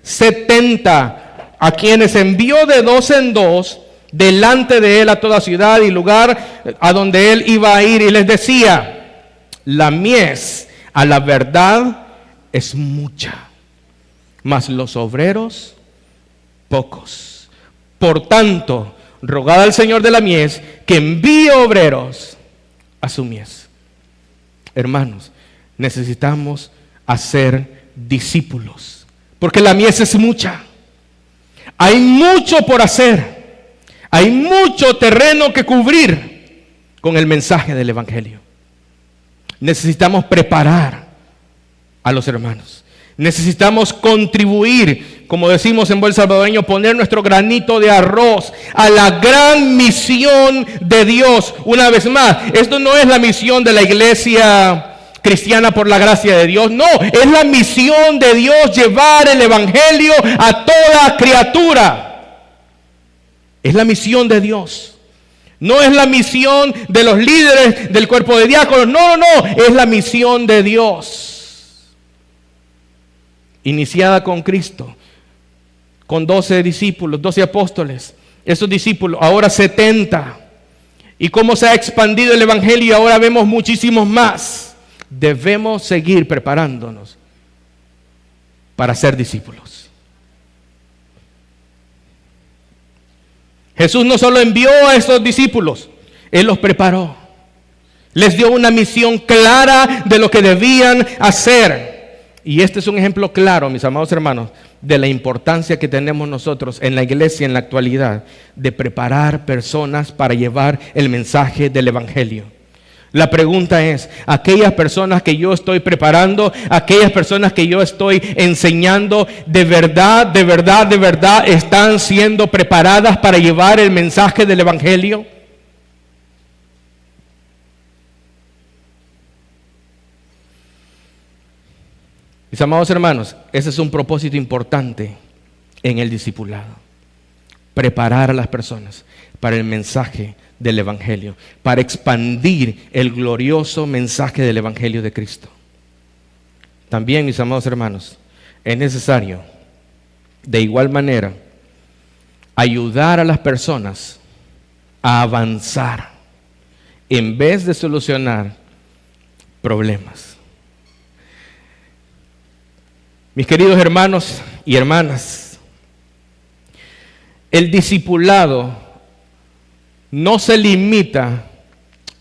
70, a quienes envió de 2 en 2 delante de él a toda ciudad y lugar a donde él iba a ir, y les decía, la mies a la verdad es mucha, mas los obreros pocos. Por tanto, rogad al Señor de la mies que envíe obreros a su mies. Hermanos, necesitamos hacer discípulos, porque la mies es mucha. Hay mucho por hacer. Hay mucho terreno que cubrir con el mensaje del Evangelio. Necesitamos preparar a los hermanos. Necesitamos contribuir, como decimos en buen salvadoreño, poner nuestro granito de arroz a la gran misión de Dios. Una vez más, esto no es la misión de la iglesia cristiana por la gracia de Dios. No, es la misión de Dios llevar el Evangelio a toda criatura. Es la misión de Dios. No es la misión de los líderes del cuerpo de diáconos. No, es la misión de Dios. Iniciada con Cristo, con 12 discípulos, 12 apóstoles. Esos discípulos, ahora 70. Y cómo se ha expandido el Evangelio y ahora vemos muchísimos más. Debemos seguir preparándonos para ser discípulos. Jesús no solo envió a estos discípulos, Él los preparó. Les dio una misión clara de lo que debían hacer. Y este es un ejemplo claro, mis amados hermanos, de la importancia que tenemos nosotros en la iglesia en la actualidad de preparar personas para llevar el mensaje del Evangelio. La pregunta es, aquellas personas que yo estoy preparando, aquellas personas que yo estoy enseñando, ¿de verdad están siendo preparadas para llevar el mensaje del Evangelio? Mis amados hermanos, ese es un propósito importante en el discipulado. Preparar a las personas para el mensaje del Evangelio, para expandir el glorioso mensaje del Evangelio de Cristo. También, mis amados hermanos, es necesario, de igual manera, ayudar a las personas a avanzar en vez de solucionar problemas. Mis queridos hermanos y hermanas, el discipulado no se limita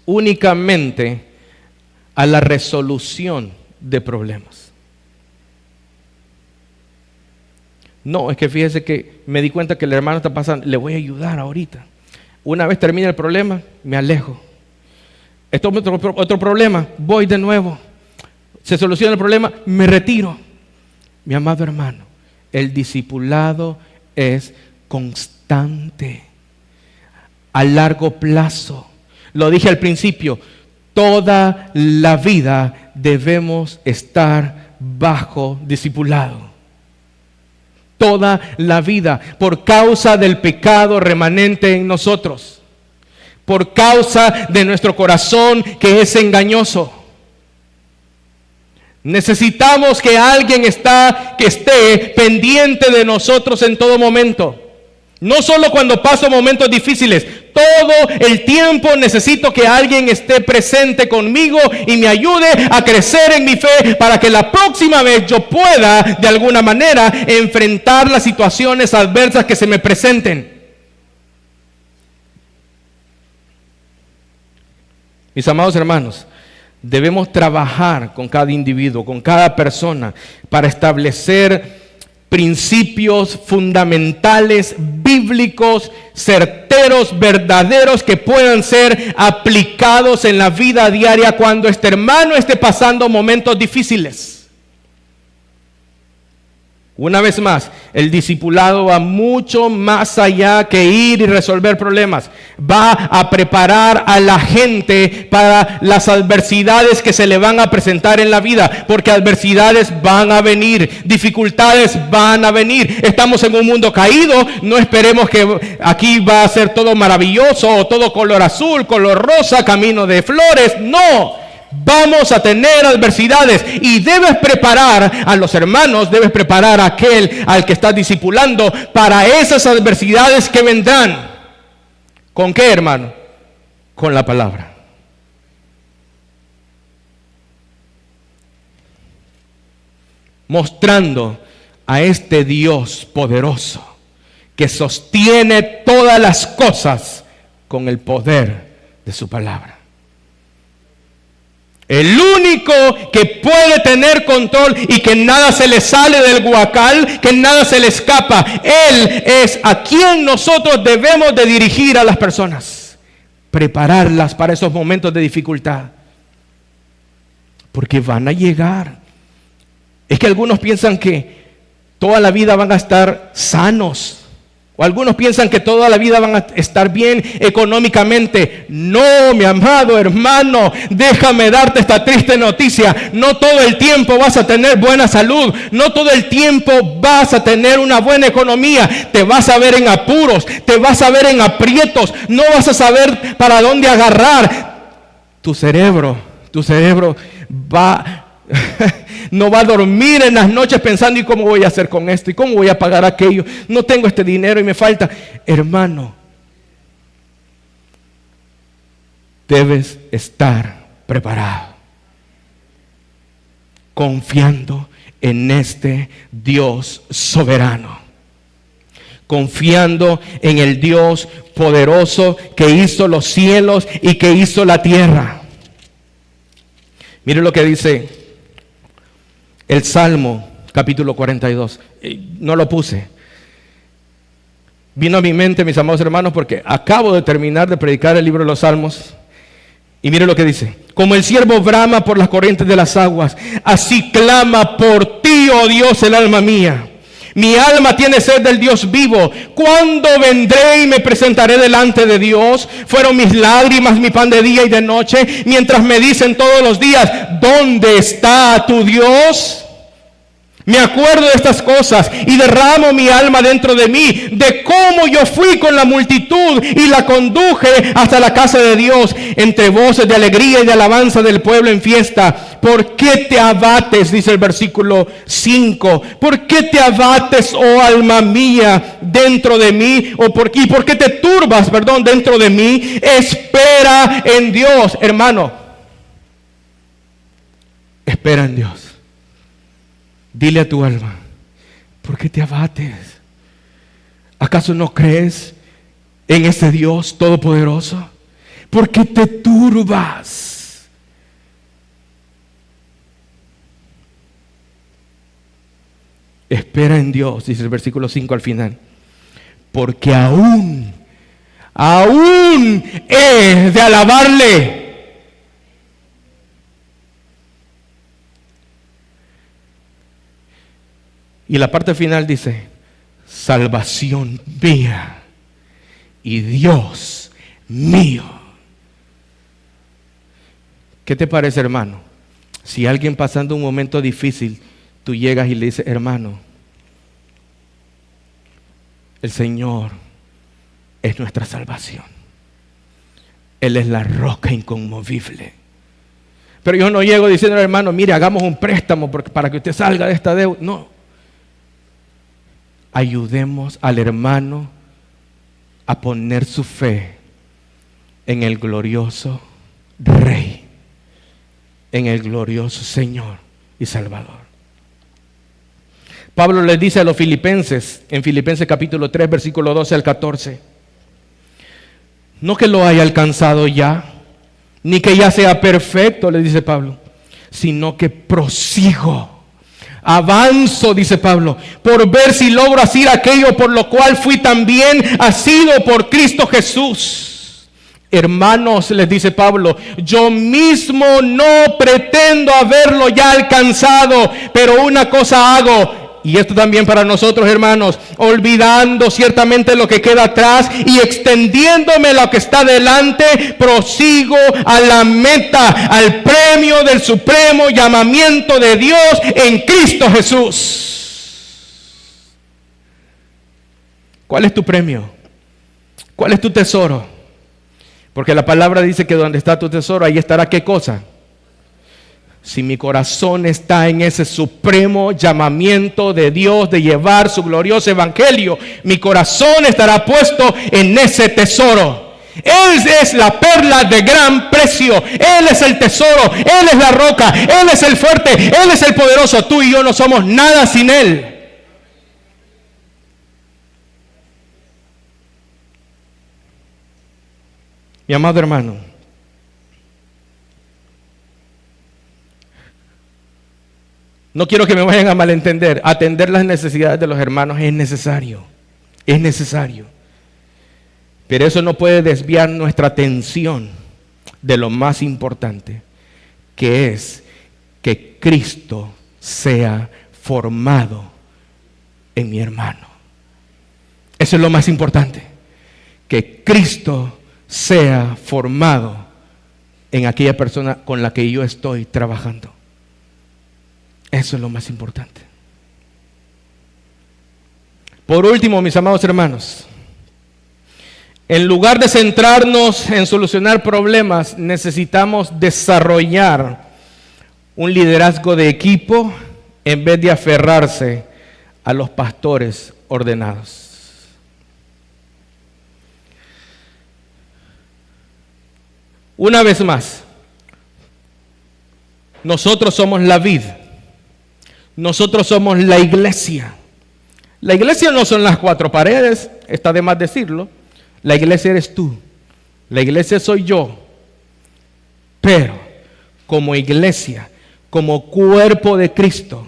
únicamente a la resolución de problemas. No, es que fíjese que me di cuenta que el hermano está pasando, le voy a ayudar ahorita. Una vez termina el problema, me alejo. Esto es otro problema, voy de nuevo. Se soluciona el problema, me retiro. Mi amado hermano, el discipulado es constante, a largo plazo. Lo dije al principio, toda la vida debemos estar bajo discipulado. Toda la vida, por causa del pecado remanente en nosotros, por causa de nuestro corazón que es engañoso. Necesitamos que alguien esté pendiente de nosotros en todo momento. No solo cuando paso momentos difíciles, todo el tiempo necesito que alguien esté presente conmigo y me ayude a crecer en mi fe para que la próxima vez yo pueda de alguna manera enfrentar las situaciones adversas que se me presenten. Mis amados hermanos, debemos trabajar con cada individuo, con cada persona, para establecer principios fundamentales, bíblicos, certeros, verdaderos, que puedan ser aplicados en la vida diaria cuando este hermano esté pasando momentos difíciles. Una vez más, el discipulado va mucho más allá que ir y resolver problemas. Va a preparar a la gente para las adversidades que se le van a presentar en la vida, porque adversidades van a venir, dificultades van a venir. Estamos en un mundo caído, no esperemos que aquí va a ser todo maravilloso, o todo color azul, color rosa, camino de flores. No. Vamos a tener adversidades y debes preparar a los hermanos, debes preparar a aquel al que estás discipulando para esas adversidades que vendrán. ¿Con qué, hermano? Con la palabra. Mostrando a este Dios poderoso que sostiene todas las cosas con el poder de su palabra. El único que puede tener control y que nada se le sale del guacal, que nada se le escapa, Él es a quien nosotros debemos de dirigir a las personas, prepararlas para esos momentos de dificultad, porque van a llegar. Es que algunos piensan que toda la vida van a estar sanos. O algunos piensan que toda la vida van a estar bien económicamente. No, mi amado hermano, déjame darte esta triste noticia. No todo el tiempo vas a tener buena salud. No todo el tiempo vas a tener una buena economía. Te vas a ver en apuros, te vas a ver en aprietos. No vas a saber para dónde agarrar. Tu cerebro no va a dormir en las noches pensando, ¿y cómo voy a hacer con esto? ¿Y cómo voy a pagar aquello? No tengo este dinero y me falta. Hermano, debes estar preparado, confiando en este Dios soberano, confiando en el Dios poderoso que hizo los cielos y que hizo la tierra. Mire lo que dice el Salmo, capítulo 42. No lo puse. Vino a mi mente, mis amados hermanos, porque acabo de terminar de predicar el libro de los Salmos. Y mire lo que dice. Como el ciervo brama por las corrientes de las aguas, así clama por ti, oh Dios, el alma mía. Mi alma tiene sed del Dios vivo. ¿Cuándo vendré y me presentaré delante de Dios? Fueron mis lágrimas mi pan de día y de noche, mientras me dicen todos los días, ¿dónde está tu Dios? Me acuerdo de estas cosas y derramo mi alma dentro de mí, de cómo yo fui con la multitud y la conduje hasta la casa de Dios, entre voces de alegría y de alabanza del pueblo en fiesta. ¿Por qué te abates? Dice el versículo 5. ¿Por qué te abates, oh alma mía, dentro de mí? ¿Y por qué te turbas, dentro de mí? Espera en Dios, hermano. Espera en Dios. Dile a tu alma, ¿por qué te abates? ¿Acaso no crees en ese Dios todopoderoso? ¿Por qué te turbas? Espera en Dios, dice el versículo 5 al final. Porque aún es de alabarle. Y la parte final dice, salvación mía y Dios mío. ¿Qué te parece, hermano? Si alguien pasando un momento difícil, tú llegas y le dices, hermano, el Señor es nuestra salvación. Él es la roca inconmovible. Pero yo no llego diciendo, hermano, mire, hagamos un préstamo para que usted salga de esta deuda. No. Ayudemos al hermano a poner su fe en el glorioso Rey, en el glorioso Señor y Salvador. Pablo les dice a los filipenses, en Filipenses capítulo 3, versículo 12 al 14, no que lo haya alcanzado ya, ni que ya sea perfecto, le dice Pablo, sino que prosigo. Avanzo, dice Pablo, por ver si logro hacer aquello por lo cual fui también asido por Cristo Jesús. Hermanos, les dice Pablo, yo mismo no pretendo haberlo ya alcanzado, pero una cosa hago. Y esto también para nosotros, hermanos, olvidando ciertamente lo que queda atrás y extendiéndome lo que está delante, prosigo a la meta, al premio del supremo llamamiento de Dios en Cristo Jesús. ¿Cuál es tu premio? ¿Cuál es tu tesoro? Porque la palabra dice que donde está tu tesoro, ahí estará ¿qué cosa? Si mi corazón está en ese supremo llamamiento de Dios de llevar su glorioso evangelio, mi corazón estará puesto en ese tesoro. Él es la perla de gran precio. Él es el tesoro. Él es la roca. Él es el fuerte. Él es el poderoso. Tú y yo no somos nada sin Él. Mi amado hermano, no quiero que me vayan a malentender. Atender las necesidades de los hermanos es necesario. Es necesario. Pero eso no puede desviar nuestra atención de lo más importante, que es que Cristo sea formado en mi hermano. Eso es lo más importante. Que Cristo sea formado en aquella persona con la que yo estoy trabajando. Eso es lo más importante. Por último, mis amados hermanos, en lugar de centrarnos en solucionar problemas, necesitamos desarrollar un liderazgo de equipo en vez de aferrarse a los pastores ordenados. Una vez más, nosotros somos la vid. Nosotros somos la iglesia. La iglesia no son las cuatro paredes, está de más decirlo. La iglesia eres tú. La iglesia soy yo. Pero como iglesia, como cuerpo de Cristo,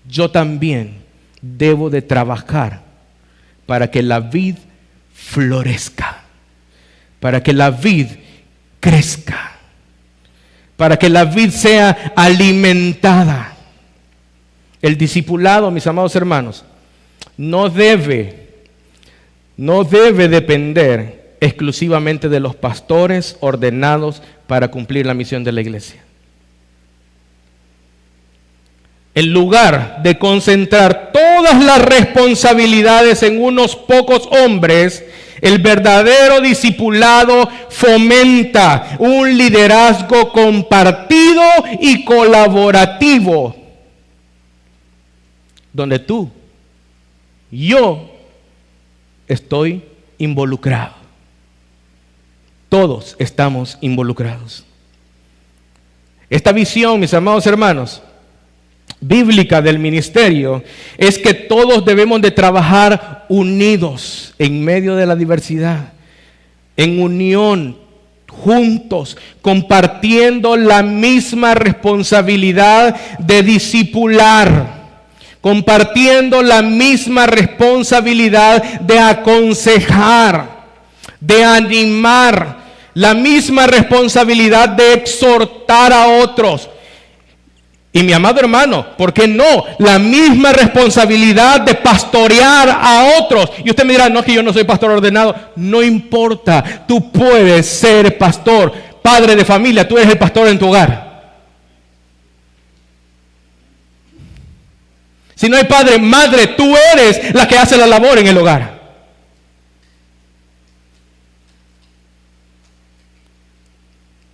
yo también debo de trabajar para que la vid florezca, para que la vid crezca, para que la vid sea alimentada. El discipulado, mis amados hermanos, no debe depender exclusivamente de los pastores ordenados para cumplir la misión de la iglesia. En lugar de concentrar todas las responsabilidades en unos pocos hombres, el verdadero discipulado fomenta un liderazgo compartido y colaborativo, donde tú, yo, estoy involucrado. Todos estamos involucrados. Esta visión, mis amados hermanos, bíblica del ministerio, es que todos debemos de trabajar unidos en medio de la diversidad, en unión, juntos, compartiendo la misma responsabilidad de discipular. compartiendo la misma responsabilidad de aconsejar, de animar, la misma responsabilidad de exhortar a otros. Y mi amado hermano, ¿por qué no? La misma responsabilidad de pastorear a otros. Y usted me dirá, no, que yo no soy pastor ordenado. No importa, tú puedes ser pastor, padre de familia, tú eres el pastor en tu hogar. Si no hay padre, madre, tú eres la que hace la labor en el hogar.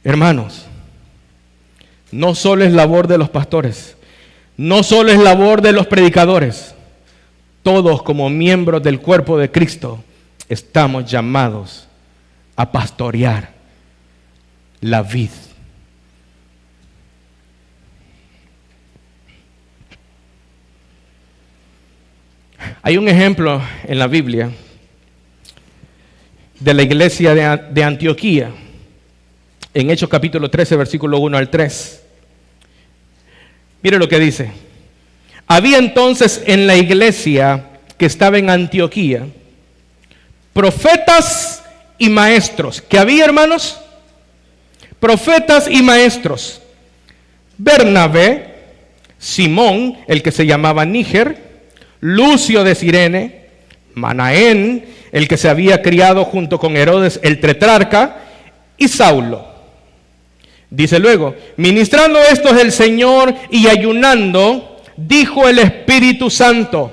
Hermanos, no solo es labor de los pastores, no solo es labor de los predicadores. Todos como miembros del cuerpo de Cristo estamos llamados a pastorear la vid. Hay un ejemplo en la Biblia de la iglesia de Antioquía, en Hechos capítulo 13, versículo 1 al 3. Mire lo que dice. Había entonces en la iglesia que estaba en Antioquía profetas y maestros. ¿Qué había, hermanos? Profetas y maestros. Bernabé, Simón, el que se llamaba Níger, Lucio de Cirene, Manaén, el que se había criado junto con Herodes el tetrarca, y Saulo. Dice luego, ministrando estos el Señor y ayunando, dijo el Espíritu Santo,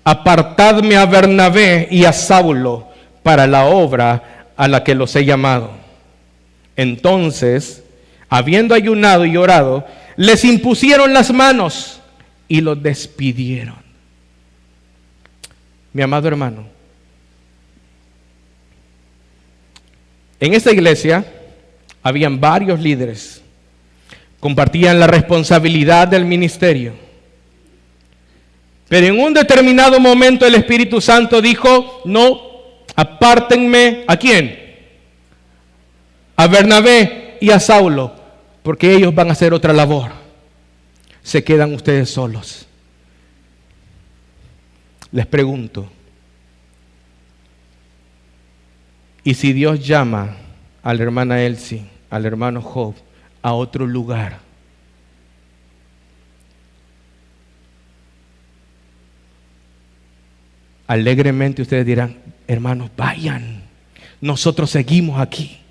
apartadme a Bernabé y a Saulo para la obra a la que los he llamado. Entonces, habiendo ayunado y orado, les impusieron las manos y los despidieron. Mi amado hermano, en esta iglesia habían varios líderes, compartían la responsabilidad del ministerio. Pero en un determinado momento el Espíritu Santo dijo, no, apártenme, ¿a quién? A Bernabé y a Saulo, porque ellos van a hacer otra labor. Se quedan ustedes solos. Les pregunto, ¿y si Dios llama a la hermana Elsie, al hermano Job, a otro lugar? Alegremente ustedes dirán, hermanos, vayan, nosotros seguimos aquí.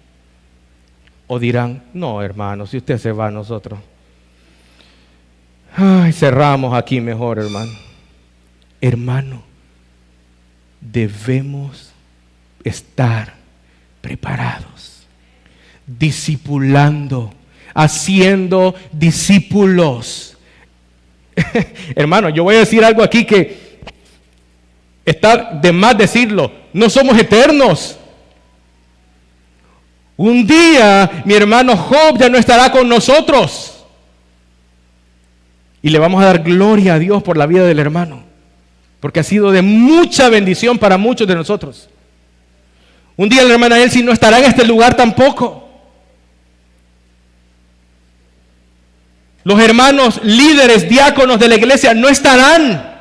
O dirán, no, hermano, si usted se va, nosotros, ay, cerramos aquí mejor, hermano. Hermano, debemos estar preparados, discipulando, haciendo discípulos. Hermano, yo voy a decir algo aquí que está de más decirlo. No somos eternos. Un día mi hermano Job ya no estará con nosotros. Y le vamos a dar gloria a Dios por la vida del hermano, porque ha sido de mucha bendición para muchos de nosotros. Un día la hermana Elsie no estará en este lugar tampoco. Los hermanos líderes, diáconos de la iglesia no estarán.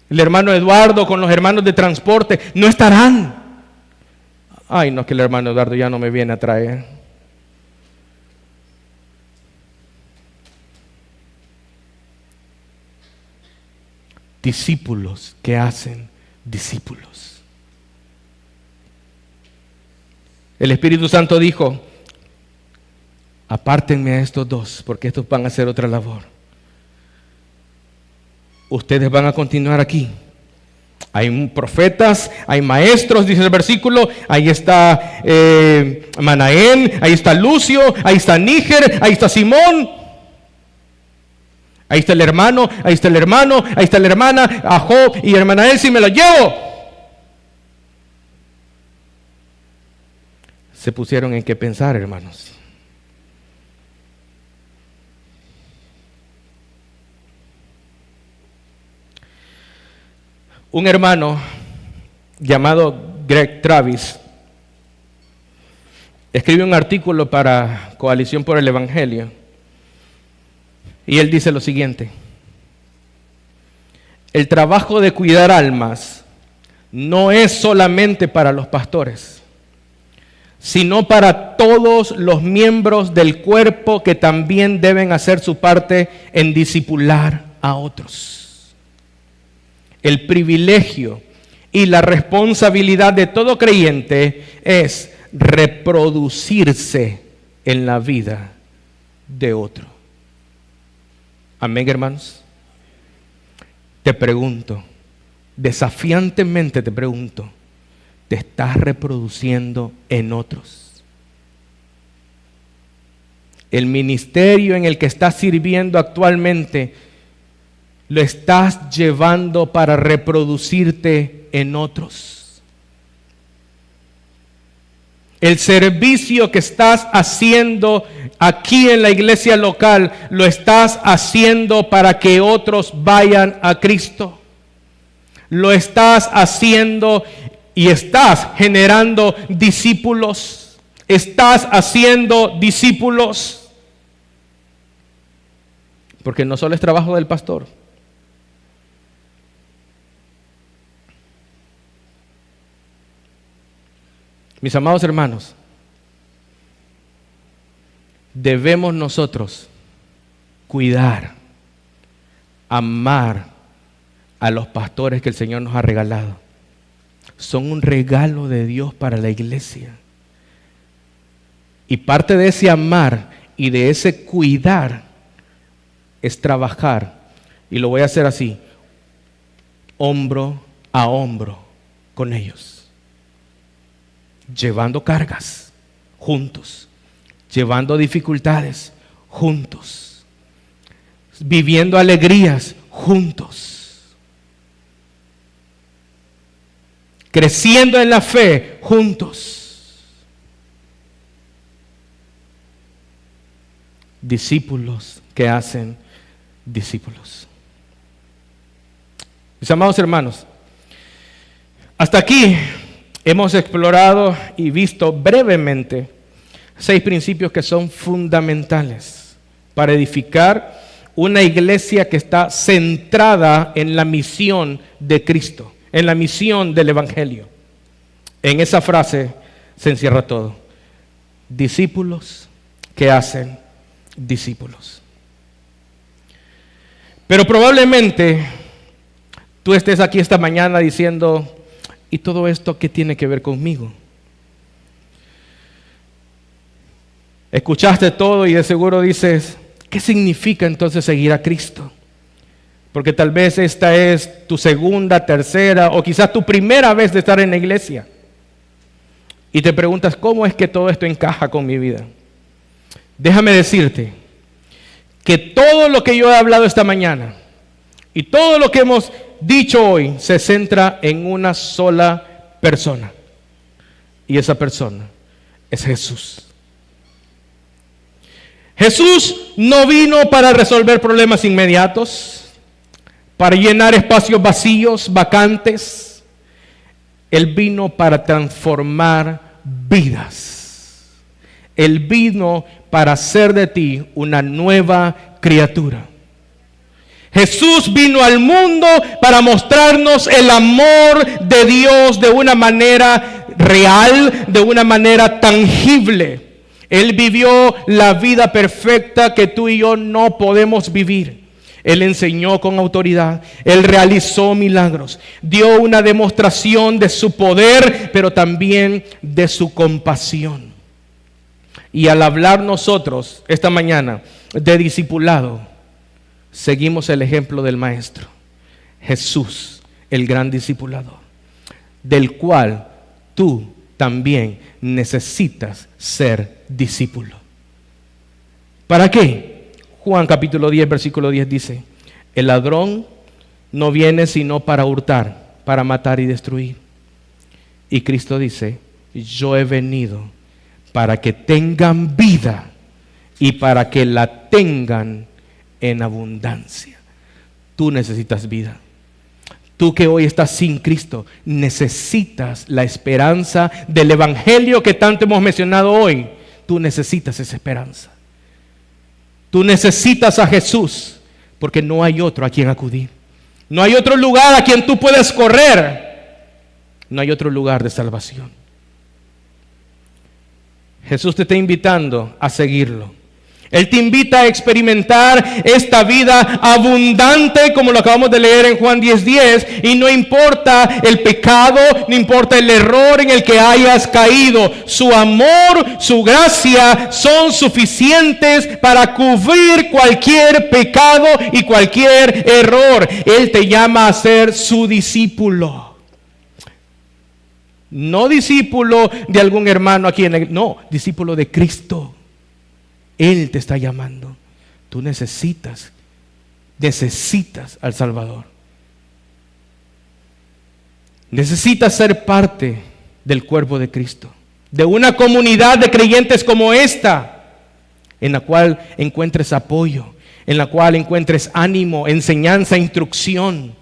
El hermano Eduardo con los hermanos de transporte no estarán. Ay, no, es que el hermano Eduardo ya no me viene a traer. Discípulos que hacen discípulos. El Espíritu Santo dijo, apártenme a estos dos, porque estos van a hacer otra labor. Ustedes van a continuar aquí. Hay profetas, hay maestros, dice el versículo. Ahí está Manaén, ahí está Lucio, ahí está Níger, ahí está Simón. Ahí está el hermano, ahí está el hermano, ahí está la hermana, a Job y hermana Elsie, me lo llevo. Se pusieron en qué pensar, hermanos. Un hermano llamado Greg Travis escribe un artículo para Coalición por el Evangelio y él dice lo siguiente: el trabajo de cuidar almas no es solamente para los pastores, sino para todos los miembros del cuerpo que también deben hacer su parte en discipular a otros. El privilegio y la responsabilidad de todo creyente es reproducirse en la vida de otro. Amén, hermanos. Te pregunto, desafiantemente te pregunto, ¿te estás reproduciendo en otros? El ministerio en el que estás sirviendo actualmente, ¿lo estás llevando para reproducirte en otros? El servicio que estás haciendo aquí en la iglesia local, ¿lo estás haciendo para que otros vayan a Cristo? ¿Lo estás haciendo y estás generando discípulos? ¿Estás haciendo discípulos? Porque no solo es trabajo del pastor. Mis amados hermanos, debemos nosotros cuidar, amar a los pastores que el Señor nos ha regalado. Son un regalo de Dios para la iglesia. Y parte de ese amar y de ese cuidar es trabajar, y lo voy a hacer así, hombro a hombro con ellos. Llevando cargas juntos, llevando dificultades juntos, viviendo alegrías juntos, creciendo en la fe juntos. Discípulos que hacen discípulos. Mis amados hermanos, hasta aquí hemos explorado y visto brevemente 6 principios que son fundamentales para edificar una iglesia que está centrada en la misión de Cristo, en la misión del Evangelio. En esa frase se encierra todo. Discípulos que hacen discípulos. Pero probablemente tú estés aquí esta mañana diciendo, ¿y todo esto qué tiene que ver conmigo? Escuchaste todo y de seguro dices, ¿qué significa entonces seguir a Cristo? Porque tal vez esta es tu segunda, tercera o quizás tu primera vez de estar en la iglesia. Y te preguntas, ¿cómo es que todo esto encaja con mi vida? Déjame decirte que todo lo que yo he hablado esta mañana y todo lo que hemos dicho hoy se centra en una sola persona. Y esa persona es Jesús. Jesús no vino para resolver problemas inmediatos, para llenar espacios vacíos, vacantes. Él vino para transformar vidas. Él vino para hacer de ti una nueva criatura. Jesús vino al mundo para mostrarnos el amor de Dios de una manera real, de una manera tangible. Él vivió la vida perfecta que tú y yo no podemos vivir. Él enseñó con autoridad, Él realizó milagros, dio una demostración de su poder, pero también de su compasión. Y al hablar nosotros esta mañana de discipulado, seguimos el ejemplo del Maestro, Jesús, el gran discipulador, del cual tú también necesitas ser discípulo. ¿Para qué? Juan capítulo 10, versículo 10 dice, el ladrón no viene sino para hurtar, para matar y destruir. Y Cristo dice, yo he venido para que tengan vida y para que la tengan en abundancia. Tú necesitas vida. Tú que hoy estás sin Cristo, necesitas la esperanza del Evangelio que tanto hemos mencionado hoy. Tú necesitas esa esperanza. Tú necesitas a Jesús porque no hay otro a quien acudir. No hay otro lugar a quien tú puedes correr. No hay otro lugar de salvación. Jesús te está invitando a seguirlo. Él te invita a experimentar esta vida abundante, como lo acabamos de leer en Juan 10:10, y no importa el pecado, no importa el error en el que hayas caído, su amor, su gracia son suficientes para cubrir cualquier pecado y cualquier error. Él te llama a ser su discípulo. No discípulo de algún hermano aquí no, discípulo de Cristo. Él te está llamando. Tú necesitas al Salvador. Necesitas ser parte del cuerpo de Cristo, de una comunidad de creyentes como esta, en la cual encuentres apoyo, en la cual encuentres ánimo, enseñanza, instrucción.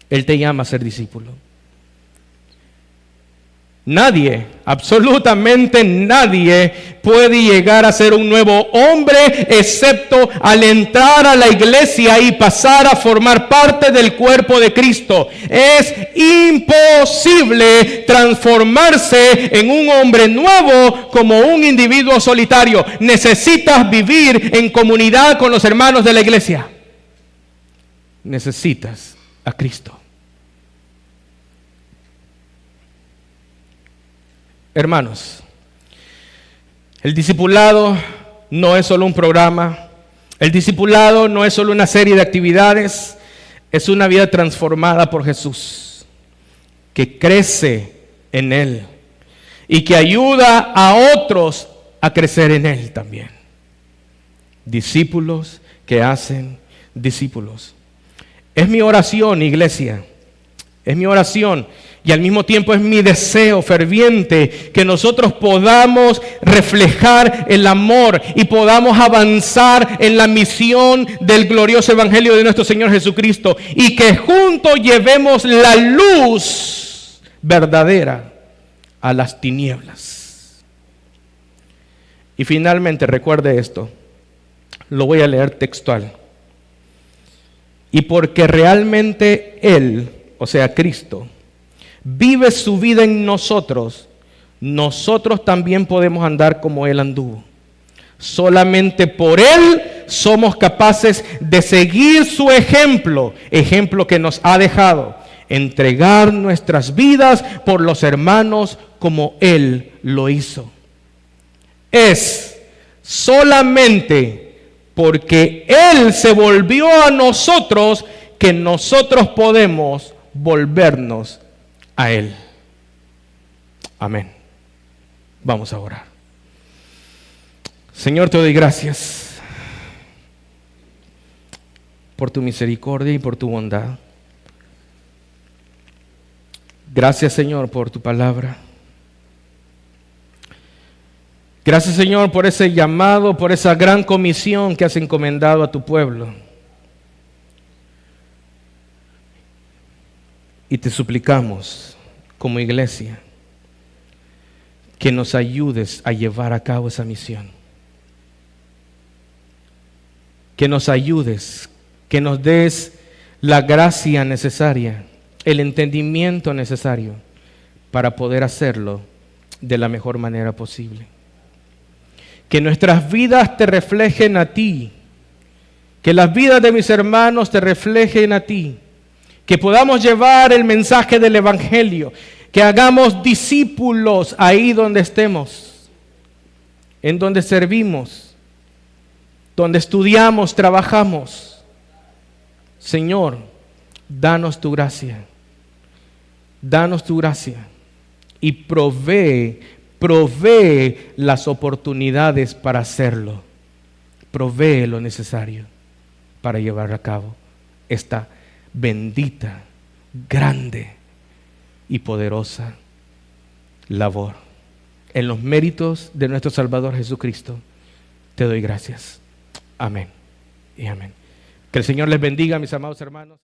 Él te llama a ser discípulo. Nadie, absolutamente nadie puede llegar a ser un nuevo hombre excepto al entrar a la iglesia y pasar a formar parte del cuerpo de Cristo. Es imposible transformarse en un hombre nuevo como un individuo solitario. Necesitas vivir en comunidad con los hermanos de la iglesia. Necesitas a Cristo. Hermanos, el discipulado no es solo un programa, el discipulado no es solo una serie de actividades, es una vida transformada por Jesús, que crece en Él y que ayuda a otros a crecer en Él también. Discípulos que hacen discípulos. Es mi oración, iglesia, es mi oración. Y al mismo tiempo es mi deseo ferviente que nosotros podamos reflejar el amor y podamos avanzar en la misión del glorioso evangelio de nuestro Señor Jesucristo y que juntos llevemos la luz verdadera a las tinieblas. Y finalmente recuerde esto, lo voy a leer textual. Y porque realmente Él, o sea Cristo, vive su vida en nosotros, nosotros también podemos andar como Él anduvo. Solamente por Él somos capaces de seguir su ejemplo que nos ha dejado, entregar nuestras vidas por los hermanos como Él lo hizo. Es solamente porque Él se volvió a nosotros que nosotros podemos volvernos a Él. Amén. Vamos a orar. Señor, te doy gracias por tu misericordia y por tu bondad. Gracias, Señor, por tu palabra. Gracias, Señor, por ese llamado, por esa gran comisión que has encomendado a tu pueblo. Y te suplicamos, como iglesia, que nos ayudes a llevar a cabo esa misión. Que nos ayudes, que nos des la gracia necesaria, el entendimiento necesario para poder hacerlo de la mejor manera posible. Que nuestras vidas te reflejen a ti, que las vidas de mis hermanos te reflejen a ti. Que podamos llevar el mensaje del evangelio, que hagamos discípulos ahí donde estemos, en donde servimos, donde estudiamos, trabajamos. Señor, danos tu gracia y provee las oportunidades para hacerlo. Provee lo necesario para llevar a cabo esta bendita, grande y poderosa labor. En los méritos de nuestro Salvador Jesucristo, te doy gracias. Amén y amén. Que el Señor les bendiga, mis amados hermanos.